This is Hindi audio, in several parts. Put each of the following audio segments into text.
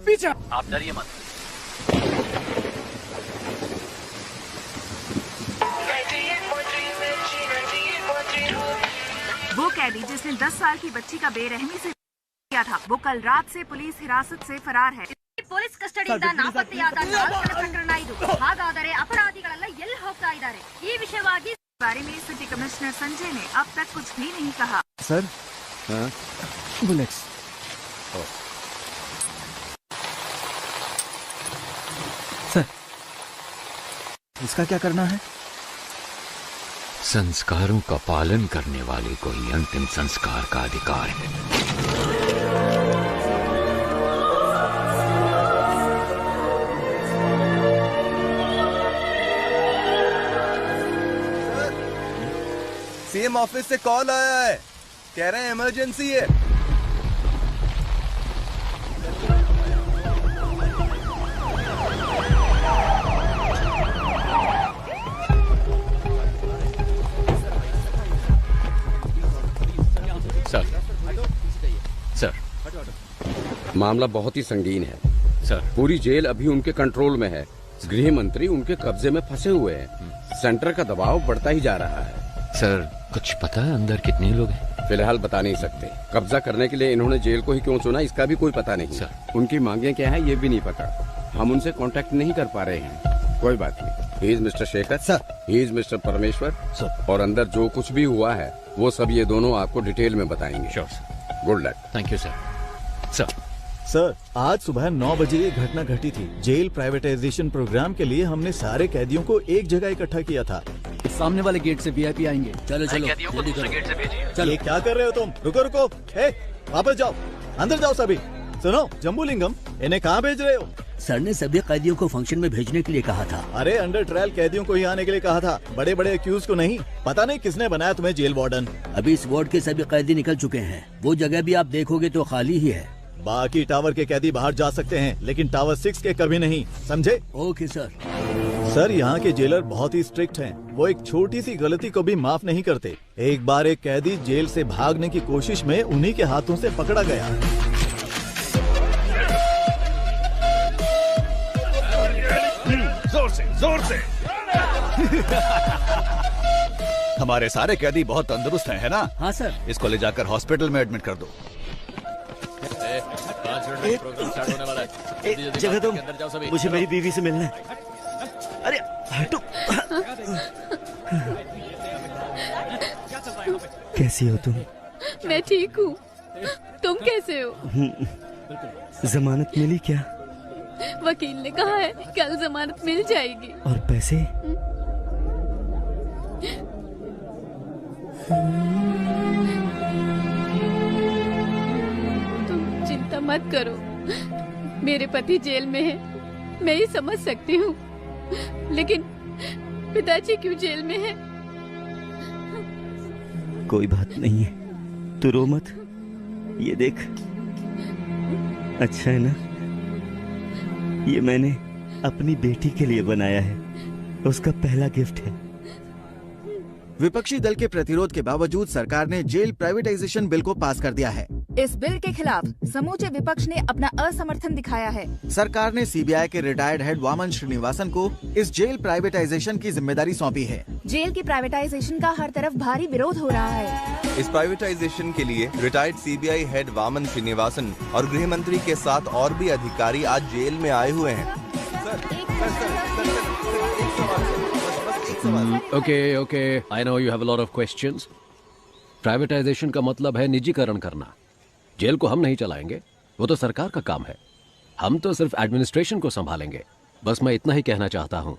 पीछे। आप डरिए मत। वो कैदी जिसने 10 साल की बच्ची का बेरहमी से किया था, वो कल रात से पुलिस हिरासत से फरार है. ಪೊಲೀಸ್ ಕಸ್ಟಡಿಯಿಂದ ನಾಪತ್ತೆಯಾದ 4 ಪ್ರಕರಣ ಇದು. ಹಾಗಾದರೆ ಅಪರಾಧಿಗಳೆಲ್ಲ ಎಲ್ಲಿ ಹೋಗ್ತಾ ಇದ್ದಾರೆ? ಈ ವಿಷಯವಾಗಿ बारे में सिटी कमिश्नर संजय ने अब तक कुछ भी नहीं कहा. Sir, bullets. सर, इसका क्या करना है? संस्कारों का पालन करने वाले को ही अंतिम संस्कार का अधिकार है। सीएम ऑफिस से कॉल आया है, कह रहे हैं इमरजेंसी है। सर, मामला बहुत ही संगीन है सर। पूरी जेल अभी उनके कंट्रोल में है। गृह मंत्री उनके कब्जे में फंसे हुए हैं। सेंटर का दबाव बढ़ता ही जा रहा है। सर, कुछ पता है अंदर कितने लोग हैं? फिलहाल बता नहीं सकते। कब्जा करने के लिए इन्होंने जेल को ही क्यों चुना, इसका भी कोई पता नहीं। सर। उनकी मांगे क्या है ये भी नहीं पता। हम उनसे कांटेक्ट नहीं कर पा रहे हैं। कोई बात नहीं। He is mister Shekhar sir, he is mister परमेश्वर सर, और अंदर जो कुछ भी हुआ है वो सब ये दोनों आपको डिटेल में बताएंगे। Sure sir. Good luck. Thank you sir. Sir, sir, आज सुबह 9 बजे ये घटना घटी थी। जेल प्राइवेटाइजेशन प्रोग्राम के लिए हमने सारे कैदियों को एक जगह इकट्ठा किया था। सामने वाले गेट से वीआईपी आएंगे। चलो चलो जल्दी करो। गेट से भेजिए। चलो, ये क्या कर रहे हो तुम? रुको रुको, वापस जाओ, अंदर जाओ सभी। सुनो जम्बूलिंगम, इन्हें कहाँ भेज रहे हो? सर ने सभी कैदियों को फंक्शन में भेजने के लिए कहा था। अरे अंडर ट्रायल कैदियों को ही आने के लिए कहा था, बड़े बड़े एक्यूज को नहीं। पता नहीं किसने बनाया तुम्हें जेल वार्डन। अभी इस वार्ड के सभी कैदी निकल चुके हैं। वो जगह भी आप देखोगे तो खाली ही है। बाकी टावर के कैदी बाहर जा सकते हैं, लेकिन टावर 6 के कभी नहीं, समझे? Okay sir. सर, यहाँ के जेलर बहुत ही स्ट्रिक्ट हैं। वो एक छोटी सी गलती को भी माफ नहीं करते। एक बार एक कैदी जेल से भागने की कोशिश में उन्हीं के हाथों से पकड़ा गया। जोर से हमारे सारे कैदी बहुत तंदुरुस्त हैं, है ना? हाँ सर। इसको ले जाकर हॉस्पिटल में एडमिट कर दो। जगह दो, मुझे मेरी बीवी से मिलना है। अरे हटो। कैसी हो तुम? मैं ठीक हूँ, तुम कैसे हो? जमानत मिली क्या? वकील ने कहा है कल जमानत मिल जाएगी। और पैसे? तुम चिंता मत करो, मेरे पति जेल में है, मैं ये समझ सकती हूँ, लेकिन पिताजी क्यों जेल में है? कोई बात नहीं है, तू रो मत। ये देख, अच्छा है ना? ये मैंने अपनी बेटी के लिए बनाया है, उसका पहला गिफ्ट है। विपक्षी दल के प्रतिरोध के बावजूद सरकार ने जेल प्राइवेटाइजेशन बिल को पास कर दिया है। इस बिल के खिलाफ समूचे विपक्ष ने अपना असमर्थन दिखाया है। सरकार ने सीबीआई के रिटायर्ड हेड वामन श्रीनिवासन को इस जेल प्राइवेटाइजेशन की जिम्मेदारी सौंपी है। जेल की प्राइवेटाइजेशन का हर तरफ भारी विरोध हो रहा है। इस प्राइवेटाइजेशन के लिए retired CBI head Vaman Srinivasan और गृह मंत्री के साथ और भी अधिकारी आज जेल में आए हुए हैं। Okay, I know you have a lot of questions. Privatisation का मतलब है निजीकरण करना। जेल को हम नहीं चलाएंगे, वो तो सरकार का काम है। हम तो सिर्फ एडमिनिस्ट्रेशन को संभालेंगे। बस मैं इतना ही कहना चाहता हूँ।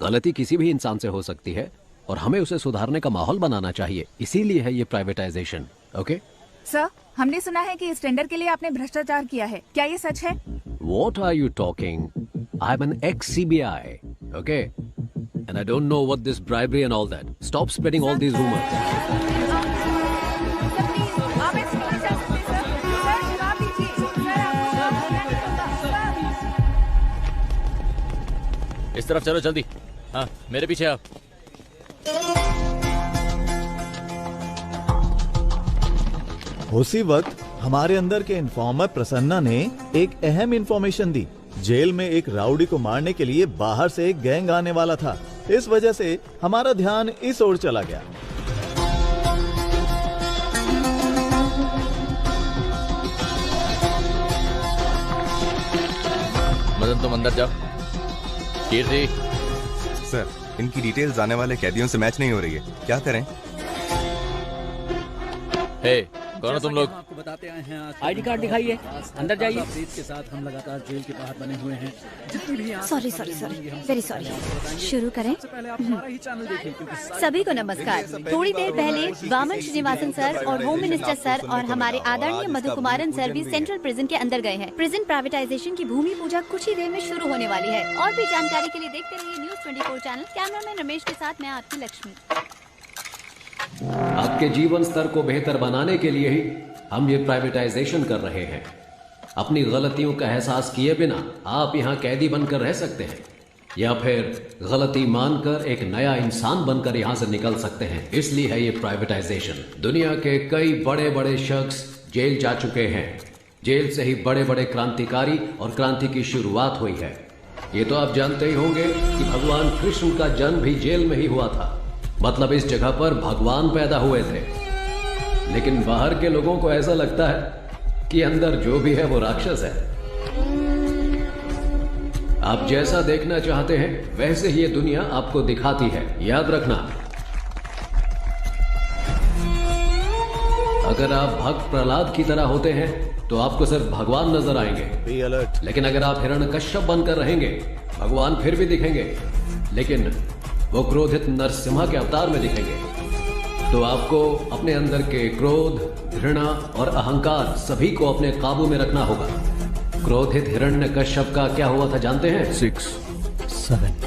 गलती किसी भी इंसान से हो सकती है और हमें उसे सुधारने का माहौल बनाना चाहिए, इसीलिए है ये प्राइवेटाइजेशन। ओके सर, हमने सुना है कि इस टेंडर के लिए आपने भ्रष्टाचार किया है, क्या ये सच है? What are you talking? I'm an ex-CBI, okay? And I don't know what this bribery and all that. Stop spreading all these rumors. इस तरफ चलो जल्दी। हाँ, मेरे पीछे आप। उसी वक्त हमारे अंदर के इन्फॉर्मर प्रसन्ना ने एक अहम इन्फॉर्मेशन दी। जेल में एक राउडी को मारने के लिए बाहर से एक गैंग आने वाला था। इस वजह से हमारा ध्यान इस ओर चला गया। मदन तुम अंदर जाओ। कीर्ति। सर, इनकी डिटेल्स आने वाले कैदियों से मैच नहीं हो रही है, क्या करें? हे, कौन हो तुम लोग? आपको बताते आए हैं आज आईडी कार्ड दिखाइए, अंदर जाइए। प्रीत के साथ हम लगातार जेल के बाहर बने हुए हैं। जितनी भी सॉरी वेरी सॉरी। शुरू करें। पहले आप हमारा ही चैनल देखिए क्योंकि सभी को नमस्कार। थोड़ी देर पहले वामन श्रीनिवासन सर और होम मिनिस्टर सर और हमारे आदरणीय मधु कुमारन सर भी सेंट्रल प्रिजन के अंदर गए हैं। प्रिजन प्राइवेटाइजेशन की भूमि पूजा कुछ ही देर में शुरू होने वाली है। और भी जानकारी के लिए देखते रहिए न्यूज 24 चैनल। कैमरामैन रमेश के साथ मैं आपकी लक्ष्मी। आपके जीवन स्तर को बेहतर बनाने के लिए ही हम ये प्राइवेटाइजेशन कर रहे हैं। अपनी गलतियों का एहसास किए बिना आप यहाँ कैदी बनकर रह सकते हैं या फिर गलती मानकर एक नया इंसान बनकर यहाँ से निकल सकते हैं। इसलिए है ये प्राइवेटाइजेशन। दुनिया के कई बड़े बड़े शख्स जेल जा चुके हैं। जेल से ही बड़े बड़े क्रांतिकारी और क्रांति की शुरुआत हुई है। ये तो आप जानते ही होंगे कि भगवान कृष्ण का जन्म भी जेल में ही हुआ था। मतलब इस जगह पर भगवान पैदा हुए थे। लेकिन बाहर के लोगों को ऐसा लगता है कि अंदर जो भी है वो राक्षस है। आप जैसा देखना चाहते हैं वैसे ही ये दुनिया आपको दिखाती है। याद रखना, अगर आप भक्त प्रहलाद की तरह होते हैं तो आपको सिर्फ भगवान नजर आएंगे। Be alert. लेकिन अगर आप हिरण्यकश्यप बनकर रहेंगे, भगवान फिर भी दिखेंगे, लेकिन वो क्रोधित नरसिम्हा के अवतार में दिखेंगे। तो आपको अपने अंदर के क्रोध, घृणा और अहंकार सभी को अपने काबू में रखना होगा। क्रोधित हिरण्यकश्यप का क्या हुआ था जानते हैं? 6, 7,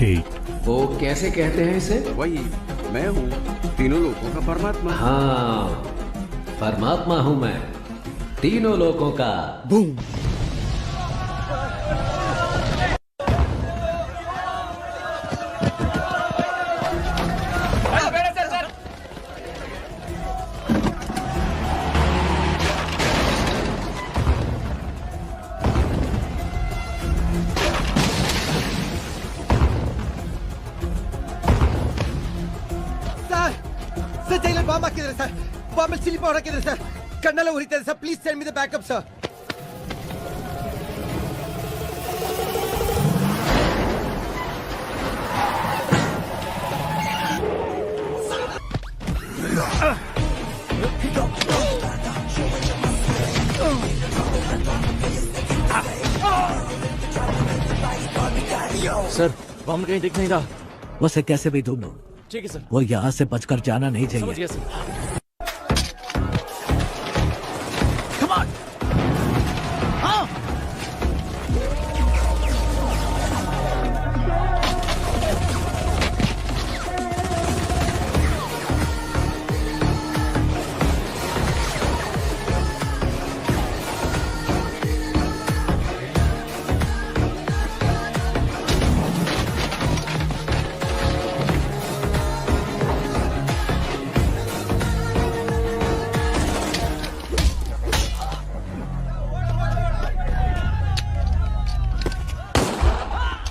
8। वो कैसे कहते हैं इसे? वही मैं हूँ, तीनों लोगों का परमात्मा। हाँ, परमात्मा हूं मैं, तीनों लोगों का। Boom. Colonel Urita, sir, please send me the backup, sir. Sir, bomb कहीं दिख नहीं रहा। उसे कैसे भी ढूंढो। ठीक है सर। वो यहाँ से बचकर जाना नहीं चाहिए। समझ गया सर।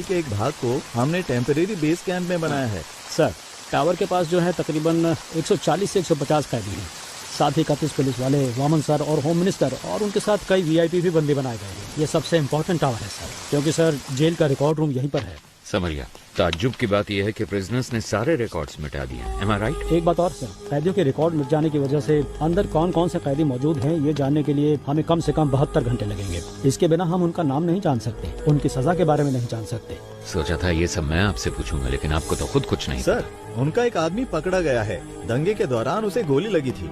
के एक भाग को हमने टेम्परेरी बेस कैंप में बनाया है। सर, टावर के पास जो है तकरीबन 140 से 150 कैदी हैं। साथ ही 31 पुलिस वाले, वामन सर और होम मिनिस्टर और उनके साथ कई वीआईपी भी बंदी बनाए गए हैं। ये सबसे इम्पोर्टेंट टावर है सर, क्योंकि सर जेल का रिकॉर्ड रूम यहीं पर है। समझ गया। ताज्जुब की बात यह है कि प्रिजनर्स ने सारे रिकॉर्ड्स मिटा दिए। Am I right? एक बात और सर, कैदियों के रिकॉर्ड मिट जाने की वजह से अंदर कौन कौन से कैदी मौजूद हैं ये जानने के लिए हमें कम से कम 72 घंटे लगेंगे। इसके बिना हम उनका नाम नहीं जान सकते, उनकी सजा के बारे में नहीं जान सकते। सोचा था ये सब मैं आपसे पूछूंगा, लेकिन आपको तो खुद कुछ नहीं। सर, उनका एक आदमी पकड़ा गया है। दंगे के दौरान उसे गोली लगी थी।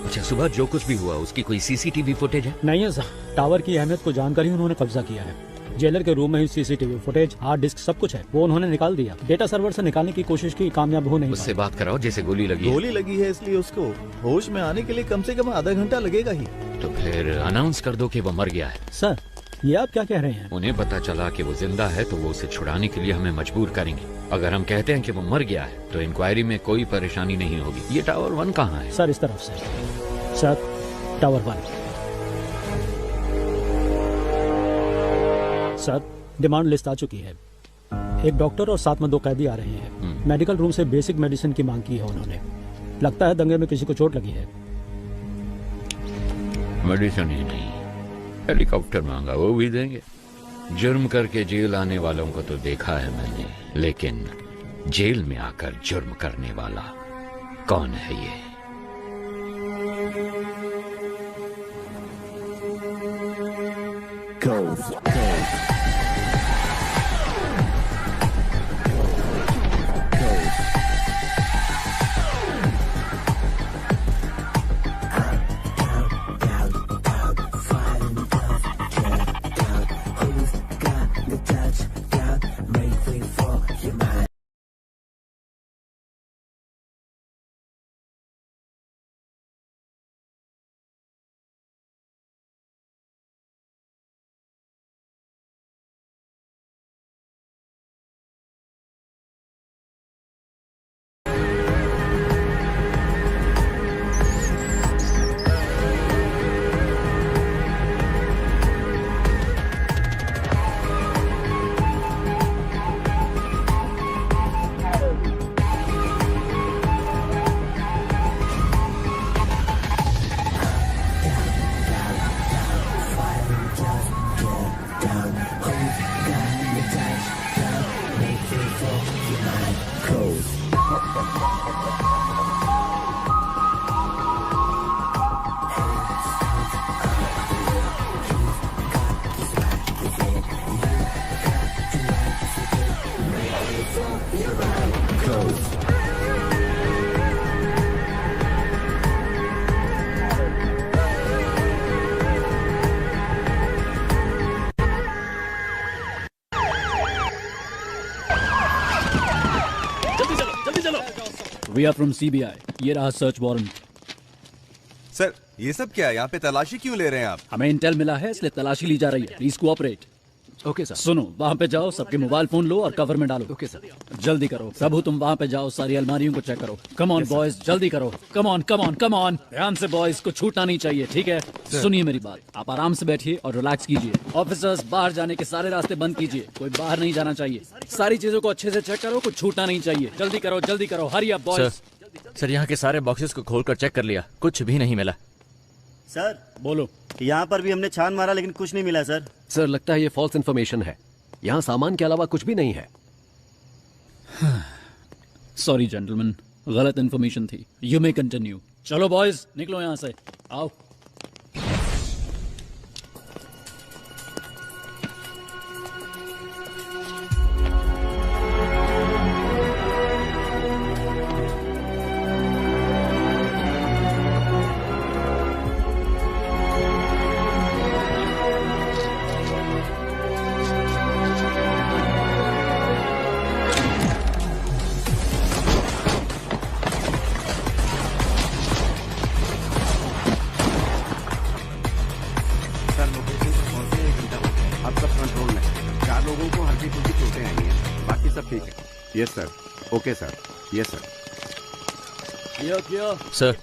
अच्छा, सुबह जो कुछ भी हुआ उसकी कोई सीसीटीवी फुटेज है? नहीं है सर, टावर की अहमियत को जानकर ही उन्होंने कब्जा किया है। जेलर के रूम में ही सीसीटीवी फुटेज, हार्ड डिस्क सब कुछ है, वो उन्होंने निकाल दिया। डेटा सर्वर से निकालने की कोशिश की, कामयाब हो नहीं। उससे बात कराओ जैसे गोली लगी है, इसलिए उसको होश में आने के लिए कम से कम आधा घंटा लगेगा ही। तो फिर अनाउंस कर दो कि वो मर गया है। सर, ये आप क्या कह रहे हैं? उन्हें पता चला कि वो जिंदा है तो वो उसे छुड़ाने के लिए हमें मजबूर करेंगे। अगर हम कहते हैं कि वो मर गया है तो इंक्वायरी में कोई परेशानी नहीं होगी। ये टावर 1 कहाँ है? सर, इस तरफ से। Sir, tower 1। Sir, demand list आ चुकी है। एक डॉक्टर और साथ में 2 कैदी आ रहे हैं। मेडिकल रूम से बेसिक मेडिसिन की मांग की है उन्होंने। लगता है दंगे में किसी को चोट लगी है। मेडिसिन ही नहीं, हेलीकॉप्टर मांगा, वो भी देंगे। जुर्म करके जेल आने वालों को तो देखा है मैंने, लेकिन जेल में आकर जुर्म करने वाला कौन है ये? We are from CBI. ये रहा सर्च वारंट। सर, ये सब क्या है? यहाँ पे तलाशी क्यों ले रहे हैं आप? हमें इंटेल मिला है, इसलिए तलाशी ली जा रही है। Please cooperate. Okay sir. सुनो, वहाँ पे जाओ, सबके मोबाइल फोन लो और कवर में डालो। Okay sir. जल्दी करो प्रभु, तुम वहाँ पे जाओ, सारी अलमारियों को चेक करो। कम ऑन बॉयज, जल्दी करो। Come on come on come on, ध्यान से बॉयज, को छूटना नहीं चाहिए, ठीक है? सुनिए मेरी बात, आप आराम से बैठिए और रिलैक्स कीजिए। ऑफिसर्स, बाहर जाने के सारे रास्ते बंद कीजिए, कोई बाहर नहीं जाना चाहिए। सारी चीजों को अच्छे से चेक करो, कुछ छूटना नहीं चाहिए। जल्दी करो, हरी अप बॉयज। सर, यहाँ के सारे बॉक्सेस को खोलकर चेक कर लिया, कुछ भी नहीं मिला। सर बोलो। यहाँ पर भी हमने छान मारा लेकिन कुछ नहीं मिला सर। सर, लगता है ये फॉल्स इन्फॉर्मेशन है। यहाँ सामान के अलावा कुछ भी नहीं है। सॉरी जेंटलमैन, गलत इन्फॉर्मेशन थी। You may continue. चलो बॉयज, निकलो यहाँ से, आओ। Yes sir, okay sir, yes sir. Sir,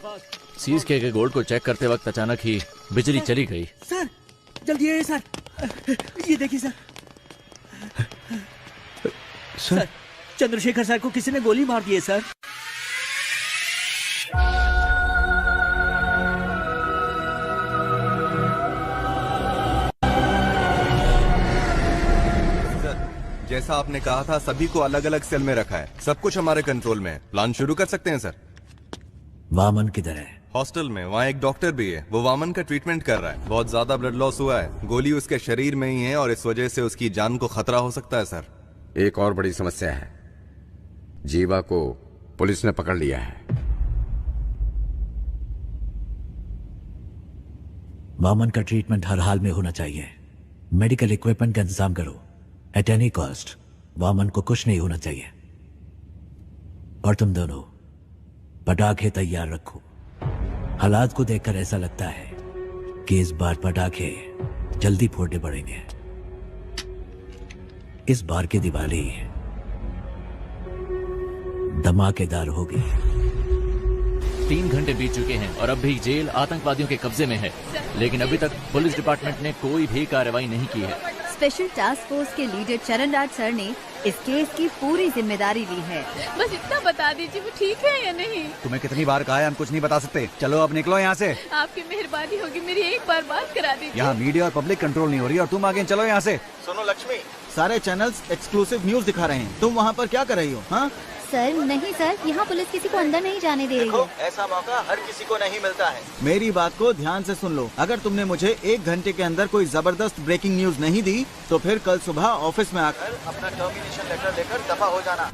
seize किए गए गोल्ड को चेक करते वक्त अचानक ही बिजली चली गई। सर जल्दी आइए सर, ये देखिए सर। सर, चंद्रशेखर सर को किसी ने गोली मार दी है सर। जैसा आपने कहा था, सभी को अलग अलग सेल में रखा है। सब कुछ हमारे कंट्रोल में है। प्लान शुरू कर सकते हैं सर। वामन किधर है? हॉस्टल में। वहाँ एक डॉक्टर भी है, वो वामन का ट्रीटमेंट कर रहा है। बहुत ज्यादा ब्लड लॉस हुआ है, गोली उसके शरीर में ही है और इस वजह से उसकी जान को खतरा हो सकता है सर। एक और बड़ी समस्या है, जीवा को पुलिस ने पकड़ लिया है। वामन का ट्रीटमेंट हर हाल में होना चाहिए। मेडिकल इक्विपमेंट का इंतजाम करो एट एनी कॉस्ट। वामन को कुछ नहीं होना चाहिए। और तुम दोनों पटाखे तैयार रखो। हालात को देखकर ऐसा लगता है कि इस बार पटाखे जल्दी फोड़ने पड़ेंगे। इस बार की दिवाली धमाकेदार होगी। 3 घंटे बीत चुके हैं और अब भी जेल आतंकवादियों के कब्जे में है, लेकिन अभी तक पुलिस डिपार्टमेंट ने कोई भी कार्रवाई नहीं की है। स्पेशल टास्क फोर्स के लीडर चरण राज सर ने इस केस की पूरी जिम्मेदारी ली है। बस इतना बता दीजिए वो ठीक है या नहीं। तुम्हें कितनी बार कहा है हम कुछ नहीं बता सकते। चलो अब निकलो यहाँ से। आपकी मेहरबानी होगी, मेरी एक बार बात करा दीजिए। यहाँ मीडिया और पब्लिक कंट्रोल नहीं हो रही और तुम आगे चलो यहाँ से। सुनो लक्ष्मी, सारे चैनल्स एक्सक्लूसिव न्यूज दिखा रहे हैं, तुम वहाँ पर क्या कर रही हो? हाँ सर नहीं सर, यहाँ पुलिस किसी को अंदर नहीं जाने दे रही है। ऐसा मौका हर किसी को नहीं मिलता है। मेरी बात को ध्यान से सुन लो। अगर तुमने मुझे 1 घंटे के अंदर कोई जबरदस्त ब्रेकिंग न्यूज नहीं दी तो फिर कल सुबह ऑफिस में आकर अपना टर्मिनेशन लेटर लेकर दफा हो जाना।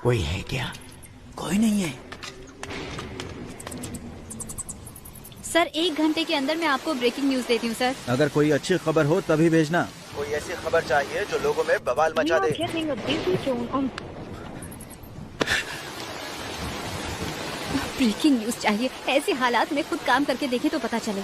कोई है क्या? कोई नहीं है सर। 1 घंटे के अंदर मैं आपको ब्रेकिंग न्यूज देती हूँ सर। अगर कोई अच्छी खबर हो तभी भेजना। कोई ऐसी खबर चाहिए जो लोगों में बवाल मचा दे। ब्रेकिंग न्यूज चाहिए। ऐसे हालात में खुद काम करके देखें तो पता चले।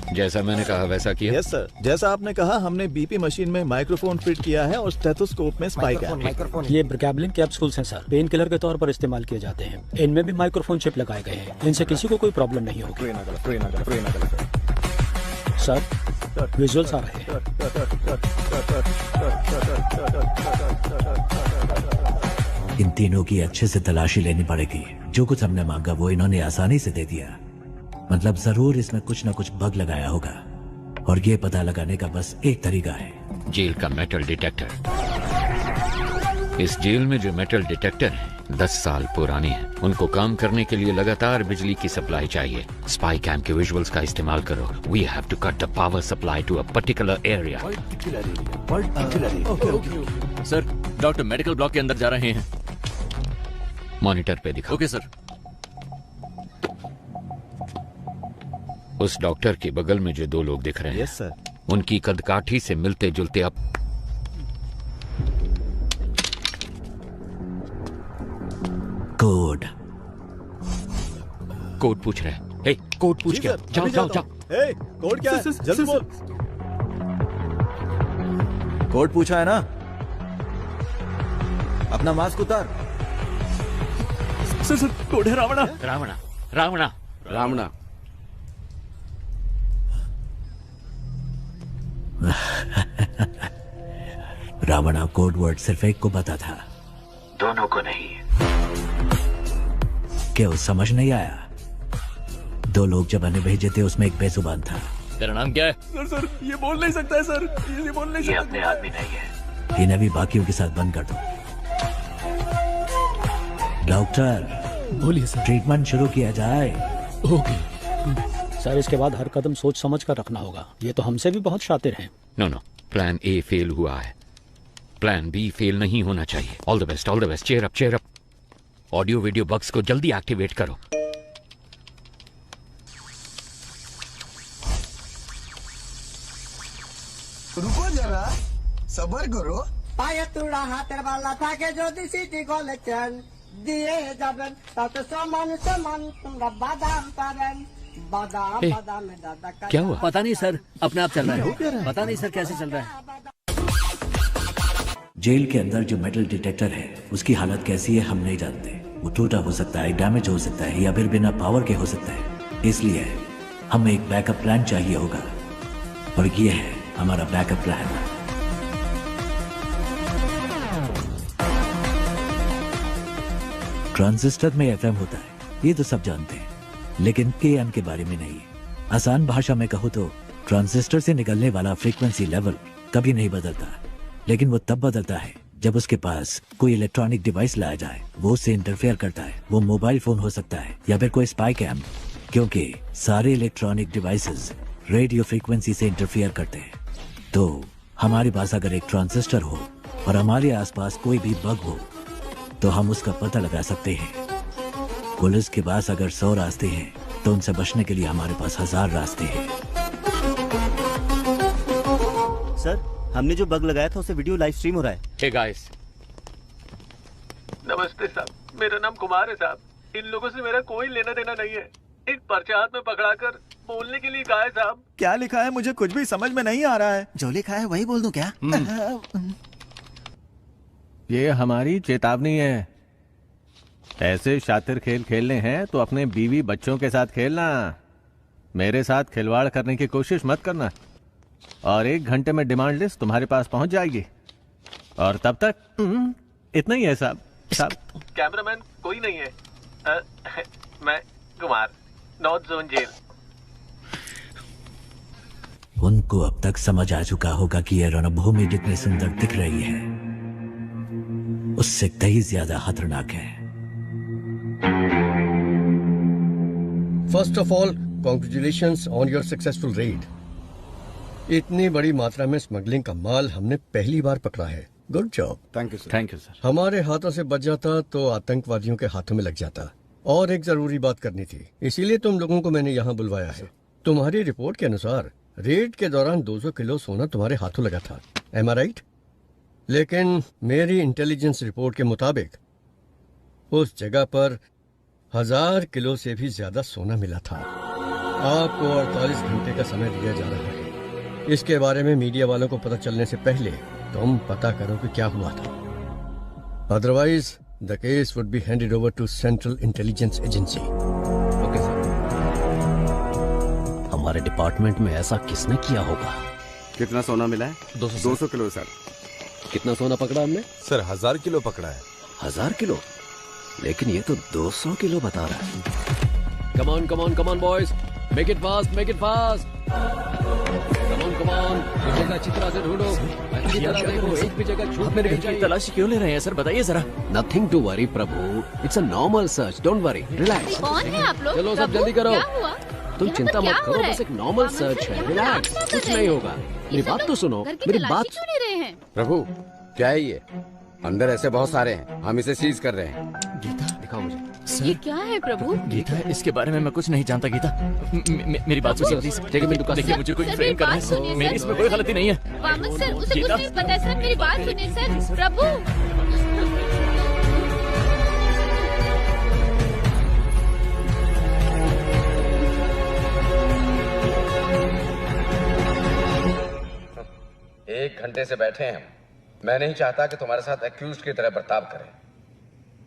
जैसा मैंने कहा वैसा किया। यस सर, जैसा आपने कहा हमने बीपी मशीन में माइक्रोफोन फिट किया है और स्टेथोस्कोप में स्पाइक है। ये ब्रिकैबलिन कैप्सूल्स हैं सर, पेन किलर के तौर पर इस्तेमाल किए जाते हैं। इनमें भी माइक्रोफोन चिप लगाए गए हैं, इनसे किसी को कोई प्रॉब्लम नहीं होगी। सर विजुअल्स आ रहे हैं। इन तीनों की अच्छे से तलाशी लेनी पड़ेगी। जो कुछ हमने मांगा वो इन्होंने आसानी से दे दिया। मतलब जरूर इसमें कुछ न कुछ बग लगाया होगा और ये पता लगाने का बस एक तरीका है, जेल का मेटल डिटेक्टर। इस जेल में जो मेटल डिटेक्टर है 10 साल पुरानी है। उनको काम करने के लिए लगातार बिजली की सप्लाई चाहिए। स्पाई कैम के विजुअल्स का इस्तेमाल करो। We have to cut the power supply to a particular area. Sir, doctor medical block के अंदर जा रहे हैं। मॉनिटर पे दिखाओ। Okay sir. उस डॉक्टर के बगल में जो 2 लोग दिख रहे हैं, यस सर, उनकी कदकाठी से मिलते जुलते अब कोड पूछ रहे हैं। हे, कोड पूछ क्या? जाओ जाओ जाओ। हे, कोड क्या है? जल्दी बोल। कोड पूछा है ना? अपना मास्क उतार। सर कोड है रावणा। रावणा रावणा रावणा। रावणा कोड वर्ड सिर्फ एक को पता था, दोनों को नहीं। क्यों समझ नहीं आया? 2 लोग जब हमें भेजे थे उसमें एक बेजुबान था। तेरा नाम क्या है? सर ये बोल नहीं सकता है सर, ये बोल नहीं सकता। ये अपने आदमी नहीं है। इन्हें भी बाकियों के साथ बंद कर दो। डॉक्टर बोलिए सर। ट्रीटमेंट शुरू किया जाए। ओके सर, इसके बाद हर कदम सोच समझ कर रखना होगा। ये तो हमसे भी बहुत शातिर हैं। नो, प्लान ए फेल हुआ है, प्लान बी फेल नहीं होना चाहिए। All the best, all the best. Cheer up. Audio video bugs को जल्दी एक्टिवेट करो। रुको जरा, सबर करो। पाये तुड़ा हाथेर वाला থাকে যদি সিটি কলেছেন দিয়ে যাবেন তাতে সমান সমান তোমরা বাদাম পাবেন। बादाम बादाम में दादा का क्या हुआ? पता नहीं सर, अपने आप चल रहा है। पता नहीं सर कैसे चल रहा है। जेल के अंदर जो मेटल डिटेक्टर है उसकी हालत कैसी है हम नहीं जानते। वो टूटा हो सकता है, डैमेज हो सकता है या फिर बिना पावर के हो सकता है। इसलिए हमें एक बैकअप प्लान चाहिए होगा और ये है हमारा बैकअप प्लान। ट्रांजिस्टर में एफएम होता है, ये तो सब जानते हैं, लेकिन एएम के बारे में नहीं। आसान भाषा में कहूँ तो ट्रांजिस्टर से निकलने वाला फ्रीक्वेंसी लेवल कभी नहीं बदलता, लेकिन वो तब बदलता है जब उसके पास कोई इलेक्ट्रॉनिक डिवाइस लाया जाए। वो उससे इंटरफेयर करता है। वो मोबाइल फोन हो सकता है या फिर कोई स्पाई कैम, क्योंकि सारे इलेक्ट्रॉनिक डिवाइसेस रेडियो फ्रीक्वेंसी से इंटरफेयर करते हैं। तो हमारे पास अगर एक ट्रांजिस्टर हो और हमारे आसपास कोई भी बग हो तो हम उसका पता लगा सकते हैं। पुलिस के पास अगर 100 रास्ते हैं तो उनसे बचने के लिए हमारे पास 1000 रास्ते हैं। सर, हमने जो बग लगाया था उसे वीडियो लाइव स्ट्रीम हो रहा है। हे गाइस, नमस्ते साहब, मेरा नाम कुमार है साहब। इन लोगों से मेरा कोई लेना देना नहीं है। एक पर्चा हाथ में पकड़ाकर बोलने के लिए कहा है साहब। क्या लिखा है मुझे कुछ भी समझ में नहीं आ रहा है। जो लिखा है वही बोल दूं क्या? ये हमारी चेतावनी है। ऐसे शातिर खेल खेलने हैं तो अपने बीवी बच्चों के साथ खेलना, मेरे साथ खिलवाड़ करने की कोशिश मत करना। और 1 घंटे में डिमांड लिस्ट तुम्हारे पास पहुंच जाएगी। और तब तक इतना ही है साहब। साहब कैमरामैन कोई नहीं है। मैं कुमार, नॉर्थ जोन जेल। उनको अब तक समझ आ चुका होगा कि यह रणभूमि जितनी सुंदर दिख रही है उससे कहीं ज्यादा खतरनाक है। First of all congratulations on your successful red. इतनी बड़ी मात्रा में स्मगलिंग का माल हमने पहली बार पकड़ा है। Good job. Thank you sir. Thank you sir. हमारे हाथों से बच जाता तो आतंकवादियों के हाथों में लग जाता। और एक जरूरी बात करनी थी, इसीलिए तुम लोगों को मैंने यहाँ बुलवाया है। तुम्हारी रिपोर्ट के अनुसार रेड के दौरान 200 किलो सोना तुम्हारे हाथों लगा था। एम आई राइट? लेकिन मेरी इंटेलिजेंस रिपोर्ट के मुताबिक उस जगह पर 1000 किलो से भी ज्यादा सोना मिला था। आपको 48 घंटे का समय दिया जा रहा है। इसके बारे में मीडिया वालों को पता चलने से पहले तुम पता करो कि क्या हुआ था। Otherwise the case would be handed over to central intelligence agency. Okay sir. हमारे डिपार्टमेंट में ऐसा किसने किया होगा? कितना सोना मिला है? 200 किलो सर। कितना सोना पकड़ा हमने? सर 1000 किलो पकड़ा है। 1000 किलो? लेकिन ये तो 200 किलो बता रहा है। Come on come on come on boys, make it fast, make it fast. Come on, जगह अच्छी तरह से ढूंढो, अच्छी तरह देखो, एक भी जगह छूट मेरे घर की तलाशी क्यों ले रहे हैं सर, बताइए जरा। Nothing to worry Prabhu, it's a normal search, don't worry, relax. कौन है आप लोग? चलो सब जल्दी करो। क्या हुआ? तुम चिंता मत करो, बस एक नॉर्मल सर्च है, रिलैक्स, कुछ नहीं होगा। मेरी बात तो सुनो, मेरी बात। क्यों ले रहे हैं? प्रभु क्या है ये? अंदर ऐसे बहुत सारे हैं, हम इसे सीज कर रहे हैं। गीता दिखाओ मुझे। ये क्या है प्रभु? गीता इसके बारे में मैं कुछ नहीं जानता। गीता मेरी बात सुनिए प्लीज। देखिए मुझे कोई फ्रेम करना है, मेरी इसमें कोई गलती नहीं है। वामन सर उसे कुछ नहीं पता है सर, मेरी बात सुनिए सर। प्रभु एक घंटे से बैठे हैं हम। मैं नहीं चाहता कि तुम्हारे साथ एक्यूज्ड की तरह बर्ताव करें,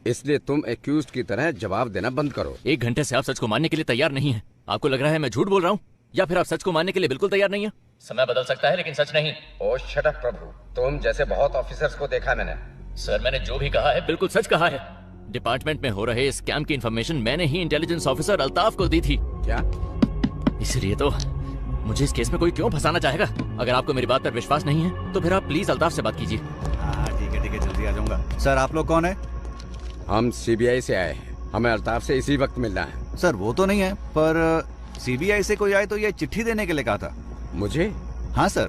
इसलिए तुम एक्यूज्ड की तरह जवाब देना बंद करो। 1 घंटे से आप सच को मानने के लिए तैयार नहीं है। आपको लग रहा है मैं झूठ बोल रहा हूँ, या फिर आप सच को मानने के लिए बिल्कुल तैयार नहीं है? समय बदल सकता है लेकिन सच नहीं। ओ शट अप प्रभु, तुम जैसे बहुत ऑफिसर्स को देखा मैंने। सर मैंने जो भी कहा है बिल्कुल सच कहा है। डिपार्टमेंट में हो रहे स्कैम की इंफॉर्मेशन मैंने ही इंटेलिजेंस ऑफिसर अल्ताफ को दी थी। क्या? इसलिए तो मुझे इस केस में कोई क्यों फंसाना चाहेगा? अगर आपको मेरी बात पर विश्वास नहीं है तो फिर आप प्लीज अल्ताफ से बात कीजिए। ठीक है जल्दी आ जाऊंगा। सर आप लोग कौन है? हम सीबीआई से आए हैं, हमें अल्ताफ से इसी वक्त मिलना है। सर वो तो नहीं है, पर सीबीआई से कोई आए तो ये चिट्ठी देने के लिए कहा था। मुझे? हाँ सर।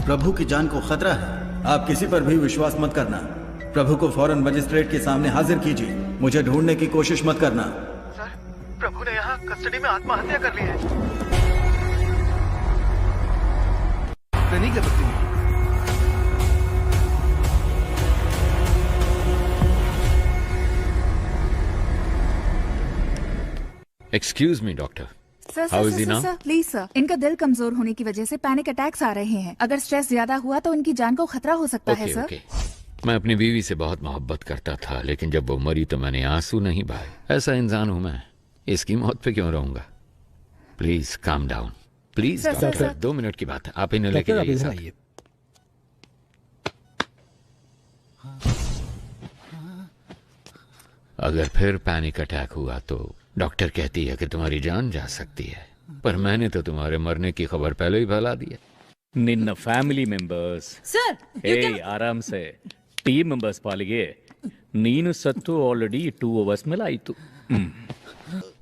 प्रभु की जान को खतरा है, आप किसी पर भी विश्वास मत करना। प्रभु को फौरन मजिस्ट्रेट के सामने हाजिर कीजिए, मुझे ढूंढने की कोशिश मत करना। सर प्रभु ने यहाँ कस्टडी में आत्महत्या कर ली है। नहीं कर सकती। Excuse me doctor. Sir please sir, इनका दिल कमजोर होने की वजह से पैनिक अटैक्स आ रहे हैं। अगर स्ट्रेस ज्यादा हुआ तो उनकी जान को खतरा हो सकता है सर। ओके। मैं अपनी बीवी से बहुत मोहब्बत करता था, लेकिन जब वो मरी तो मैंने आंसू नहीं बहाए। ऐसा इंसान हूं मैं, इसकी मौत पे क्यों रहूंगा? Please calm down please. Doctor 2 minute की बात है, आप इन्हें लेके जाइए। अगर फिर पैनिक अटैक हुआ तो डॉक्टर कहती है कि तुम्हारी जान जा सकती है, पर मैंने तो तुम्हारे मरने की खबर पहले ही फैला दी है। ನಿನ್ನ ಫ್ಯಾಮಿಲಿ ಮೆಂಬರ್ಸ್ ಆರಾಮ್ ಸೆ ಟೀಮ್ ಮೆಂಬರ್ಸ್ ಪಾಲಿಗೆ ನೀನು ಸತ್ತು ಆಲ್ರೆಡಿ 2 hours ಮೇಲೆ ಆಯಿತು।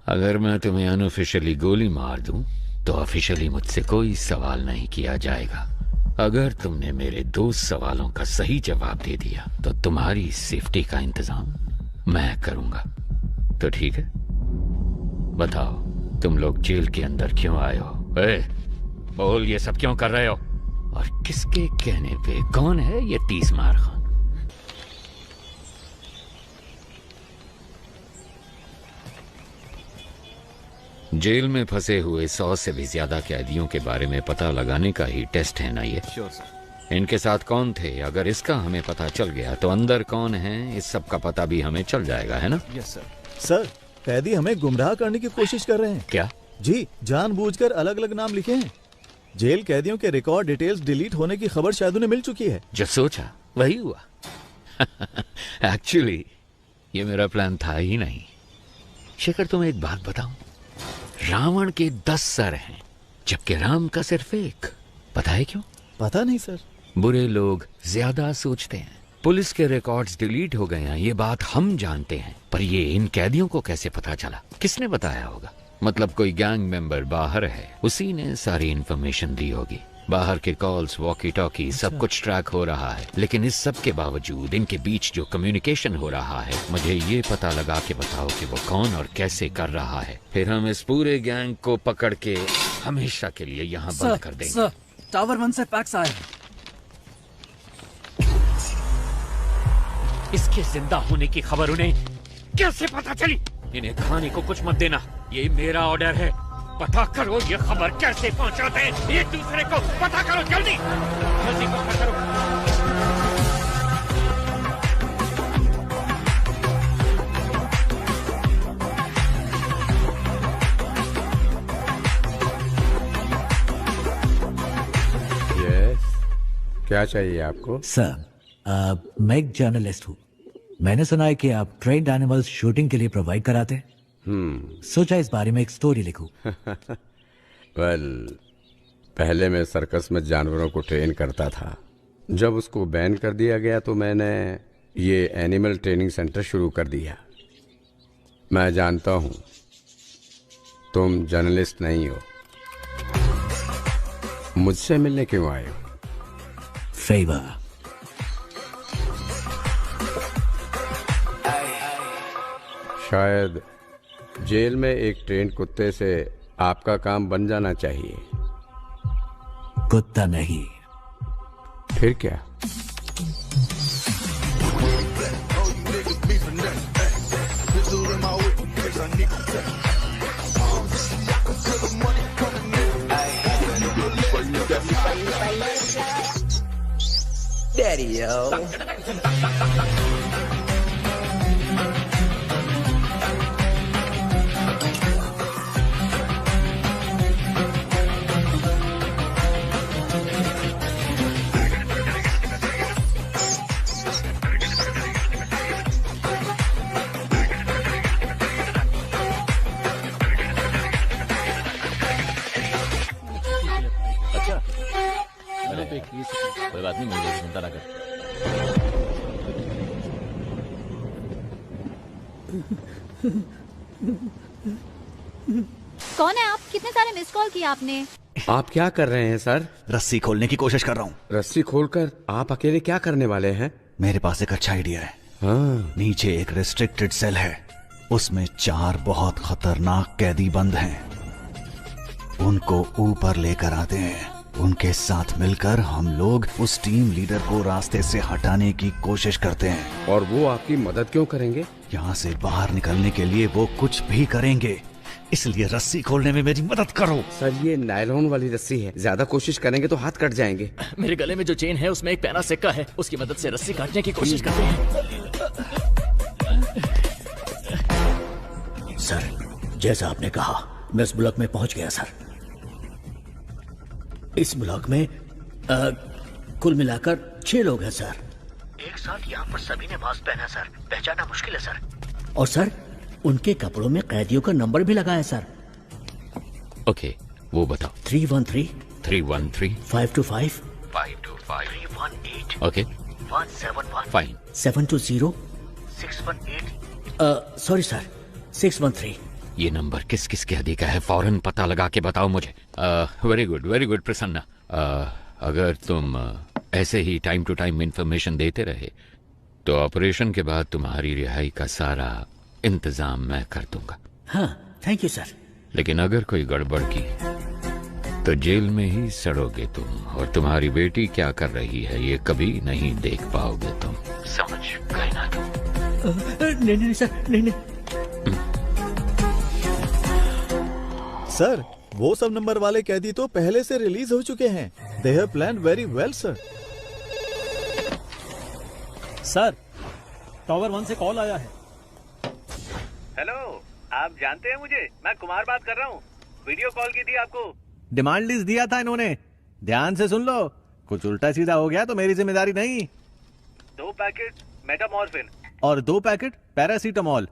अगर मैं तुम्हें अनऑफिशियली गोली मार दूं तो ऑफिशियली मुझसे कोई सवाल नहीं किया जाएगा। अगर तुमने मेरे 2 सवालों का सही जवाब दे दिया तो तुम्हारी सेफ्टी का इंतजाम मैं करूंगा। तो ठीक है, बताओ तुम लोग जेल के अंदर क्यों आए हो? बोल, ये सब क्यों कर रहे हो? और किसके कहने पे? कौन है ये 30 मार खान? जेल में फंसे हुए 100 से भी ज्यादा कैदियों के बारे में पता लगाने का ही टेस्ट है ना ये? Sure sir. इनके साथ कौन थे, अगर इसका हमें पता चल गया तो अंदर कौन है इस सब का पता भी हमें चल जाएगा, है ना? Yes sir. सर, कैदी हमें गुमराह करने की कोशिश कर रहे हैं। क्या? जी, जानबूझकर अलग अलग नाम लिखे हैं। जेल कैदियों के रिकॉर्ड डिटेल्स डिलीट होने की खबर शायद उन्हें मिल चुकी है। जो सोचा वही हुआ। एक्चुअली ये मेरा प्लान था ही नहीं। शेखर, तुम्हें एक बात बताऊं, रावण के 10 सर हैं जबकि राम का सिर्फ एक। पता है क्यों? पता नहीं सर। बुरे लोग ज्यादा सोचते हैं। पुलिस के रिकॉर्ड्स डिलीट हो गए हैं, ये बात हम जानते हैं, पर ये इन कैदियों को कैसे पता चला? किसने बताया होगा? मतलब कोई गैंग मेंबर बाहर है, उसी ने सारी इंफॉर्मेशन दी होगी। बाहर के कॉल्स, वॉकी टॉकी, सब कुछ ट्रैक हो रहा है। लेकिन इस सब के बावजूद इनके बीच जो कम्युनिकेशन हो रहा है, मुझे ये पता लगा के बताओ कि वो कौन और कैसे कर रहा है। फिर हम इस पूरे गैंग को पकड़ के हमेशा के लिए यहाँ बंद कर देंगे। सर, टावर 1 से फैक्स आया है। इसके जिंदा होने की खबर उन्हें कैसे पता चली? इन्हें खाने को कुछ मत देना, ये मेरा ऑर्डर है। पता करो ये खबर कैसे पहुंचाते हैं एक दूसरे को। पता करो जल्दी, जल्दी पता करो। यस, क्या चाहिए आपको? सर, मैं एक जर्नलिस्ट हूँ। मैंने सुना है कि आप ट्रेन्ड एनिमल्स शूटिंग के लिए प्रोवाइड कराते हैं। सोचा इस बारे में एक स्टोरी लिखूं। वेल, पहले मैं सर्कस में जानवरों को ट्रेन करता था। जब उसको बैन कर दिया गया तो मैंने ये एनिमल ट्रेनिंग सेंटर शुरू कर दिया। मैं जानता हूं तुम जर्नलिस्ट नहीं हो। मुझसे मिलने क्यों आए हो? फेवर। शायद जेल में एक ट्रेंड कुत्ते से आपका काम बन जाना चाहिए। कुत्ता नहीं। फिर क्या? Daddy, yo. कोई बात नहीं, मुझे चिंता ना कर। कौन है आप? कितने सारे मिस कॉल किए आपने? आप क्या कर रहे हैं सर? रस्सी खोलने की कोशिश कर रहा हूँ। रस्सी खोलकर आप अकेले क्या करने वाले हैं? मेरे पास एक अच्छा आइडिया है। हाँ। नीचे एक रिस्ट्रिक्टेड सेल है, उसमें 4 बहुत खतरनाक कैदी बंद हैं। उनको ऊपर लेकर आते हैं। उनके साथ मिलकर हम लोग उस टीम लीडर को रास्ते से हटाने की कोशिश करते हैं। और वो आपकी मदद क्यों करेंगे? यहाँ से बाहर निकलने के लिए वो कुछ भी करेंगे, इसलिए रस्सी खोलने में मेरी मदद करो। सर, ये नायलॉन वाली रस्सी है, ज्यादा कोशिश करेंगे तो हाथ कट जाएंगे। मेरे गले में जो चेन है उसमें एक पैना सिक्का है, उसकी मदद से रस्सी काटने की कोशिश करते हैं। सर, जैसा आपने कहा, मैं इस ब्लॉक में पहुंच गया सर। इस ब्लॉक में कुल मिलाकर 6 लोग हैं सर। एक साथ यहाँ पर सभी ने मास्क पहना सर, पहचाना मुश्किल है सर। और सर, उनके कपड़ों में कैदियों का नंबर भी लगा है सर। ओके, वो बताओ। 313 313 525 525 318 ओके 171 फाइन 720 618 सॉरी सर 613। ये नंबर किस किस के का है? फौरन पता लगा के बताओ मुझे। Very good Prasanna. अगर तुम ऐसे ही टाइम टू टाइम इंफॉर्मेशन देते रहे तो ऑपरेशन के बाद तुम्हारी रिहाई का सारा इंतजाम मैं कर दूंगा। हाँ, थैंक यू सर। लेकिन अगर कोई गड़बड़ की तो जेल में ही सड़ोगे तुम, और तुम्हारी बेटी क्या कर रही है ये कभी नहीं देख पाओगे तुम। समझ गए ना तुम? नहीं सर, नहीं। सर वो सब नंबर वाले कैदी तो पहले से रिलीज हो चुके हैं। They have planned very well sir. Sir tower 1 से कॉल आया है। हेलो, आप जानते हैं मुझे? मैं कुमार बात कर रहा हूँ। वीडियो कॉल की थी आपको। डिमांड लिस्ट दिया था इन्होंने, ध्यान से सुन लो। कुछ उल्टा सीधा हो गया तो मेरी जिम्मेदारी नहीं। 2 पैकेट मेटामॉर्फिन और 2 पैकेट पैरासीटामोल